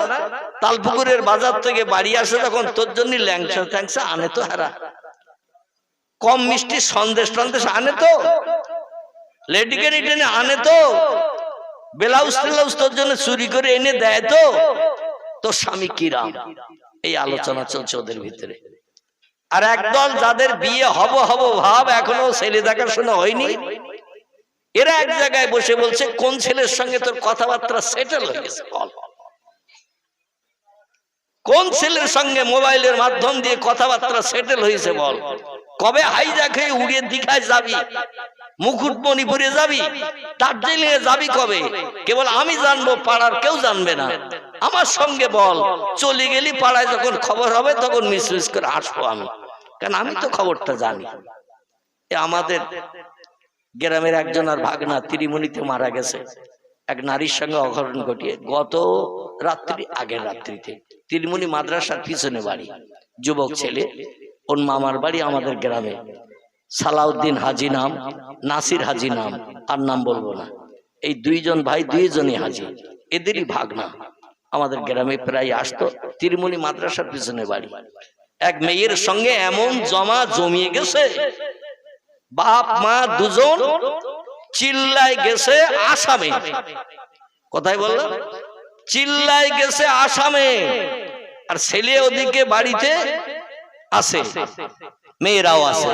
তালপুকুরের বাজার থেকে বাড়ি আসে তখন তোর জন্য ল্যাংচা ট্যাংচা আনে তো? হারা কম মিষ্টি সন্দেশ টন্দেশ আনে তো? লেডিকে রিটেনে আনে তো? ব্লাউজ টেলাউজ তোর জন্য চুরি করে এনে দেয় তো? তোর স্বামী কিরাম? এই আলোচনা চলছে ওদের ভিতরে। আর একদল যাদের বিয়ে হব ভাব, এখনো ছেলে দেখাশোনা হয়নি, এরা এক জায়গায় বসে বলছে কোন ছেলের সঙ্গে তোর কথাবার্তা সেটেল হয়ে গেছে। কোন ছেলের সঙ্গে মোবাইলের মাধ্যম দিয়ে কথাবার্তা সেটেল হয়েছে বল? কবে হাইজ্যাক হয়ে উড়িয়ে দীঘায় যাবি, মুকুটমণিপুরে যাবি, দার্জিলিং এ যাবি কবে? কেবল আমি জানবো, পাড়ার কেউ জানবে না। আমার সঙ্গে বল, চলে গেলি পাড়ায় যখন খবর হবে তখন মিস করে আসবো আমি, কারণ আমি তো খবরটা জানি। আমাদের গ্রামের একজন আর ভাগনা ত্রিমণিতে মারা গেছে এক নারীর সঙ্গে অঘটন ঘটিয়ে, গত রাত্রি, আগের রাত্রিতে। ত্রিমণি মাদ্রাসার পিছনে বাড়ি, যুবক ছেলে, ওর মামার বাড়ি আমাদের গ্রামে। সালাউদ্দিন হাজি নাম, নাসির হাজি নাম, আর নাম বলবো না। এই দুইজন ভাই, দুইজনই হাজি, এদেরই ভাগনা আমাদের গ্রামে প্রায় আসতো। ত্রিমণি মাদ্রাসার পিছনে বাড়ি। এক মেয়ের সঙ্গে এমন জমিয়ে গেছে, বাপ মা দুজন চিল্লায় গেছে আসামে। কোথায় বললাম? চিল্লায় গেছে আসামে। আর ছেলে ওদিকে বাড়িতে আছে, মেয়েরাও আছে।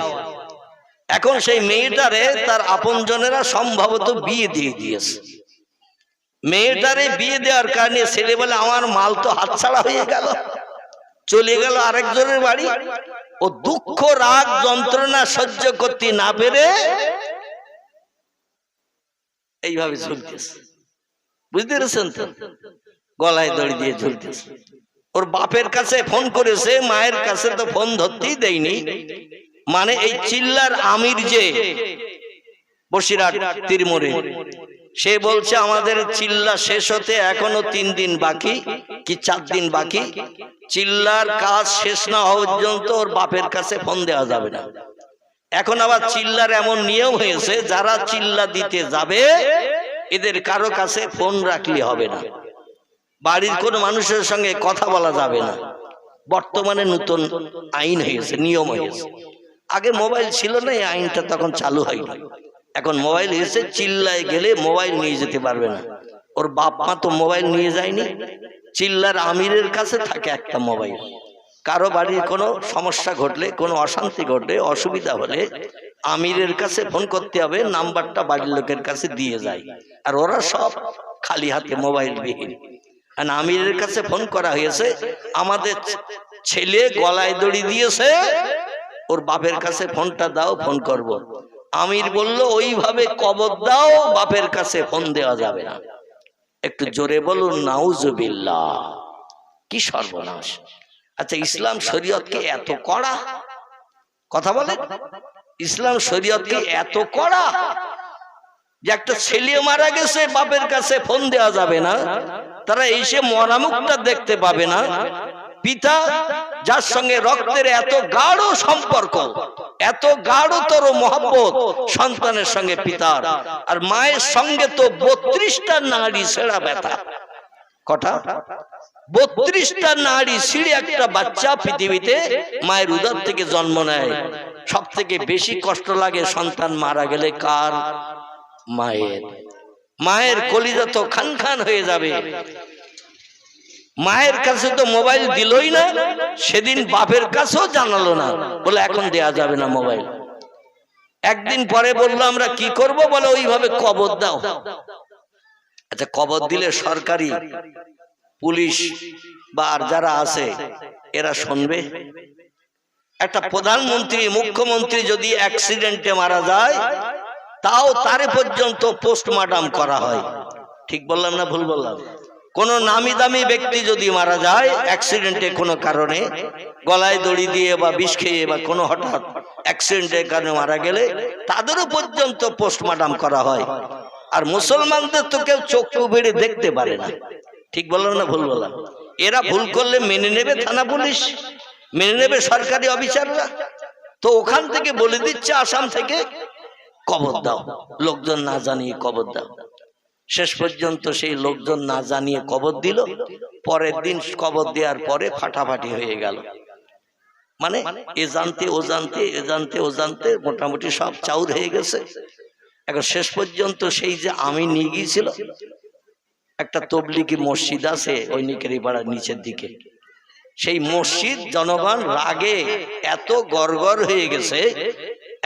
এখন সেই মেয়েটারে তার আপনজনেরা সম্ভবত বিয়ে দিয়ে দিয়েছে। মেয়েটারে বিয়ে দেওয়ার কারণে ছেলে বলে, আমার মাল তো হাতছাড়া হয়ে গেল, চলে গেল আরেকজনের বাড়ি। ও দুঃখ, রাগ, যন্ত্রণা সহ্য করতে না পেরে এইভাবে ঝুলতেছে। বুঝতে পেরেছেন তো? গলায় দড়ি দিয়ে ঝুলতেছে। ওর বাপের কাছে ফোন করেছে, মায়ের কাছে তো ফোন ধরতেই দেয়নি। মানে এই চিল্লার আমির যে বসিরহাট তীরমোড়ে, সে বলছে আমাদের চিল্লা শেষ হতে এখনো 3 দিন বাকি কি 4 দিন বাকি। চিল্লার কাজ শেষ না হওয়া পর্যন্ত ওর বাপের কাছে ফোন দেওয়া যাবে না। এখন আবার চিল্লার এমন নিয়ম হয়েছে, যারা চিল্লা দিতে যাবে এদের কারো কাছে ফোন রাখলে হবে না, বাড়ির কোন মানুষের সঙ্গে কথা বলা যাবে না। বর্তমানে নতুন আইন হয়েছে, নিয়ম হয়েছে। আগে মোবাইল ছিল না, এই আইনটা তখন চালু হয়নি। এখন মোবাইল হয়েছে, চিল্লায় গেলে মোবাইল নিয়ে যেতে পারবে না। ওর বাপ মা তো মোবাইল নিয়ে যায়নি, চিল্লার আমিরের কাছে থাকে একটা মোবাইল। কারো বাড়ির কোনো সমস্যা ঘটলে, কোনো অশান্তি ঘটলে, অসুবিধা হলে আমিরের কাছে ফোন করতে হবে, নাম্বারটা বাড়ির লোকের কাছে দিয়ে যায়। আর ওরা সব খালি হাতে, মোবাইল বিহীন। আর আমিরের কাছে ফোন করা হয়েছে, আমাদের ছেলে গলায় দড়ি দিয়েছে, ওর বাপের কাছে ফোনটা দাও, ফোন করব। আমির বলল, ওইভাবে কবর দাও, বাপের কাছে ফোন দেওয়া যাবে না। একটু জোরে বলুন নাউজুবিল্লাহ। কি সর্বনাশ! আচ্ছা, ইসলাম শরীয়ত কি এত কড়া? কথা বলেন, ইসলাম শরীয়ত কি এত কড়া যে একটা ছেলে মারা গেছে, বাপের কাছে ফোন দেওয়া যাবে না? তারা এসে মরা মুখটা দেখতে পাবে না। পিতা যার সঙ্গে রক্তের এত গাঢ় সম্পর্ক, এত গাঢ়তর মহব্বত সন্তানের সঙ্গে পিতার, আর মায়ের সঙ্গে তো 32টা নাড়ি ছেঁড়া ব্যথা। কটা? 32টা নাড়ি ছিঁড়ে একটা বাচ্চা পৃথিবীতে মায়ের উদর থেকে জন্ম নেয়। সব থেকে বেশি কষ্ট লাগে সন্তান মারা গেলে কার? মায়ের। মায়ের কলিজা তো খান খান হয়ে যাবে। মায়ের কাছে তো মোবাইল দিলই না, সেদিন বাপের কাছেও জানালো না, বলে এখন দেয়া যাবে না মোবাইল। একদিন পরে বললো, আমরা কি করব? বলে ওইভাবে কবর দাও। আচ্ছা, কবর দিলে সরকারি পুলিশ বা আর যারা আছে এরা শুনবে? একটা প্রধানমন্ত্রী, মুখ্যমন্ত্রী যদি অ্যাক্সিডেন্টে মারা যায়, তাও তারে পর্যন্ত পোস্টমর্টম করা হয়। ঠিক বললাম না ভুল বললাম? কোন নামি দামি ব্যক্তি যদি মারা যায় অ্যাক্সিডেন্টে কোনো কারণে, গলায় দড়ি দিয়ে বা বিষ খেয়ে বা কোনো হঠাৎ অ্যাক্সিডেন্টের কারণে মারা গেলে, তাদেরও পর্যন্ত পোস্টমর্টম করা হয়। আর মুসলমানদের তো কেউ চক্ষু বেড়ে দেখতে পারে না। ঠিক বললাম না ভুল বললাম? এরা ভুল করলে মেনে নেবে থানা পুলিশ, মেনে নেবে সরকারি অফিসাররা। তো ওখান থেকে বলে দিচ্ছে আসাম থেকে, কবর দাও, লোকজন না জানিয়ে কবর দাও। শেষ পর্যন্ত সেই লোকজন না জানিয়ে কবর দিল। পরের দিন কবর দেওয়ার পরে ফাটাফাটি হয়ে গেল। মানে এ জানতে ও জানতে, এ জানতে ও জানতে মোটামুটি সব চাউর হয়ে গেছে। এখন শেষ পর্যন্ত সেই যে আমি নিয়ে গিয়েছিল, একটা তবলিগি মসজিদ আছে ওই নিকেরি পাড়ার নিচের দিকে, সেই মসজিদ জনগণ রাগে এত গড়গড় হয়ে গেছে,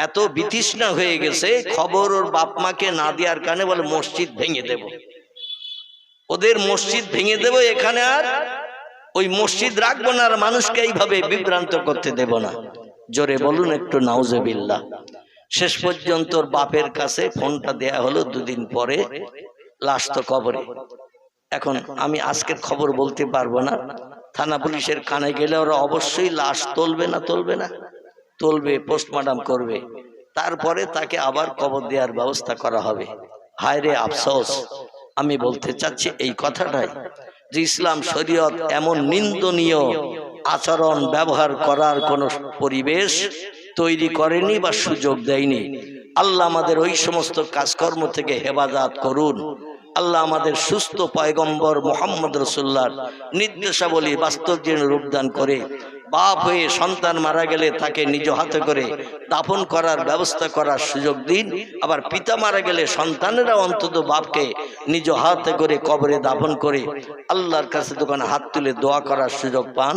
এত বিতৃষ্ণা হয়ে গেছে, খবর ওর বাপ মাকে না দেওয়ার কারণে বলে মসজিদ ভেঙে দেব, ওদের মসজিদ ভেঙে দেব, এখানে আর ওই মসজিদ রাখবো না আর মানুষকে এইভাবে বিভ্রান্ত করতে দেব না। জোরে বলুন একটু নাউজুবিল্লাহ। শেষ পর্যন্ত বাপের কাছে ফোনটা দেয়া হলো, দুদিন পরে লাশ তো কবরে। এখন আমি আজকের খবর বলতে পারবো না, থানা পুলিশের কানে গেলে ওরা অবশ্যই লাশ তুলবে না তুলবে, পোস্টমর্টম করবে, তারপরে তাকে আবার কবর দেওয়ার ব্যবস্থা করা হবে। হায় রে আফসোস, আমি বলতে চাচ্ছি এই কথাটাই যে ইসলাম শরীয়ত এমন নিন্দনীয় আচরণ ব্যবহার করার কোন পরিবেশ তৈরি করেনি বা সুযোগ দেয়নি। আল্লাহ আমাদের ওই সমস্ত কাজকর্ম থেকে হেফাজত করুন। আল্লাহ আমাদের সুস্থ পয়গম্বর মুহাম্মদ রাসূলুল্লাহর নির্দেশাবলী বাস্তব জীবনে রূপদান করে বাপ হয়ে সন্তান মারা গেলে তাকে নিজ হাতে করে দাফন করার ব্যবস্থা করার সুযোগ দিন। আবার পিতা মারা গেলে সন্তানেরা অন্তত বাপকে নিজ হাতে করে কবরে দাফন করে আল্লাহর কাছে দোকানে হাত তুলে দোয়া করার সুযোগ পান।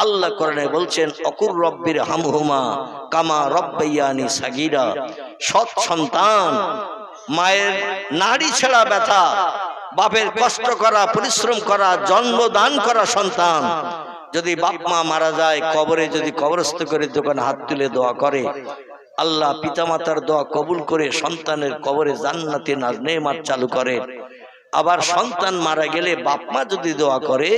আল্লাহ কোরআনে বলছেন, অকুর রব্বির হামহুমা কামা রব্বায়ানি সাগীরা। সৎ সন্তান, মায়ের নাড়ি ছেঁড়া ব্যথা, বাপের কষ্ট করা, পরিশ্রম করা, জন্মদান করা সন্তান যদি বাপ মা মারা যায় কবরে যদি কবরস্থ করে দোকানে হাত তুলে দোয়া করে, আল্লাহ পিতামাতার দোয়া কবুল করে সন্তানের কবরে জান্নাতি নেমাত চালু করে। আবার সন্তান মারা গেলে বাপ মা যদি দোয়া করে,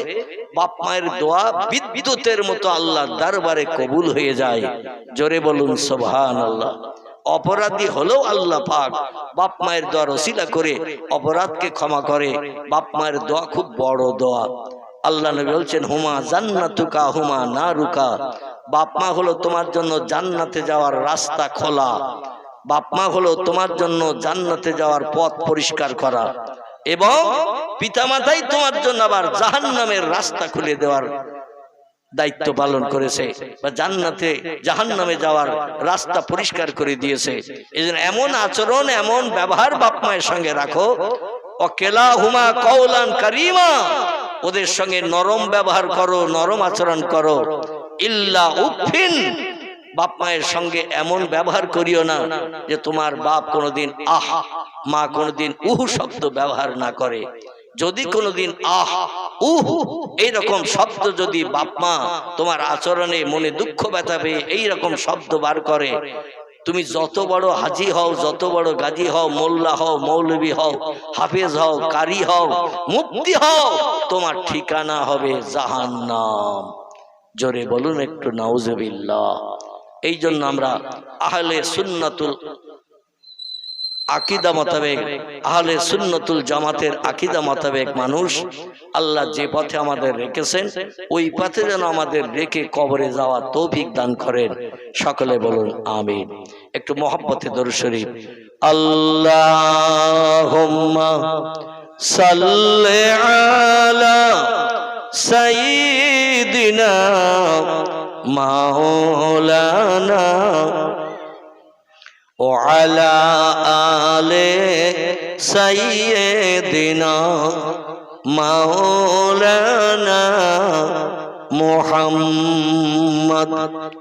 বাপ মায়ের দোয়া বিদ্যুতের মতো আল্লাহর দরবারে কবুল হয়ে যায়। জোরে বলুন সুবহানাল্লাহ। অপরাধী হলেও আল্লাহ পাক বাপ মায়ের দোয়ার ওসিলা করে অপরাধকে ক্ষমা করে। বাপ মায়ের দোয়া খুব বড় দোয়া। আল্লাহ নবী বলছেন, হুমা জান্নাতুকা হুমা নারুকা। বাপ মা হলো তোমার জন্য জান্নাতে যাওয়ার রাস্তা খোলা, বাপ মা হলো তোমার জন্য জান্নাতে যাওয়ার পথ পরিষ্কার করা, এবং পিতামাতাই তোমার জন্য আবার জাহান্নামের রাস্তা খুলে দেওয়ার দায়িত্ব পালন করেছে, বা জান্নাতে জাহান্নামে যাওয়ার রাস্তা পরিষ্কার করে দিয়েছে। এজন্য এমন আচরণ, এমন ব্যবহার বাপ মায়ের সঙ্গে রাখো। ওয়াকেলাহুমা কওলান কারীমা, ওদের সঙ্গে নরম ব্যবহার করো, নরম আচরণ করো। ইল্লা উফিন, বাপ মায়ের সঙ্গে এমন ব্যবহার করিও না যে তোমার বাপ কোনোদিন আহ, মা কোনোদিন উহু শব্দ ব্যবহার না করে। যদি কোনোদিন আহ উহ এইরকম শব্দ যদি বাপ মা তোমার আচরণে মনে দুঃখ ব্যথা পেয়ে এইরকম শব্দ বার করে, তুমি যত বড় হাজি হও, যত বড় গাজী হও, মোল্লা হও, মৌলবী হও, হাফেজ হও, কারি হও, মুফতি হও, তোমার ঠিকানা হবে জাহান্নাম। জোরে বলুন একটু নাউজুবিল্লাহ। এই জন্য আমরা আহলে সুন্নাতুল আকীদা মোতাবেক, আহলে সুন্নাতুল জামাতের আকীদা মোতাবেক মানুষ, আল্লাহ যে পথে আমাদের রেখেছেন ওই পথে যেন আমাদের রেখে কবরে যাওয়া তৌফিক দান করেন। সকলে বলুন আমিন। একটু মহব্বতে দরুদ শরীফ। আল্লাহুম্মা সাল্লি আলা সাইয়্যিদিনা মাওলানা وعلى آل سيدنا مولانا محمد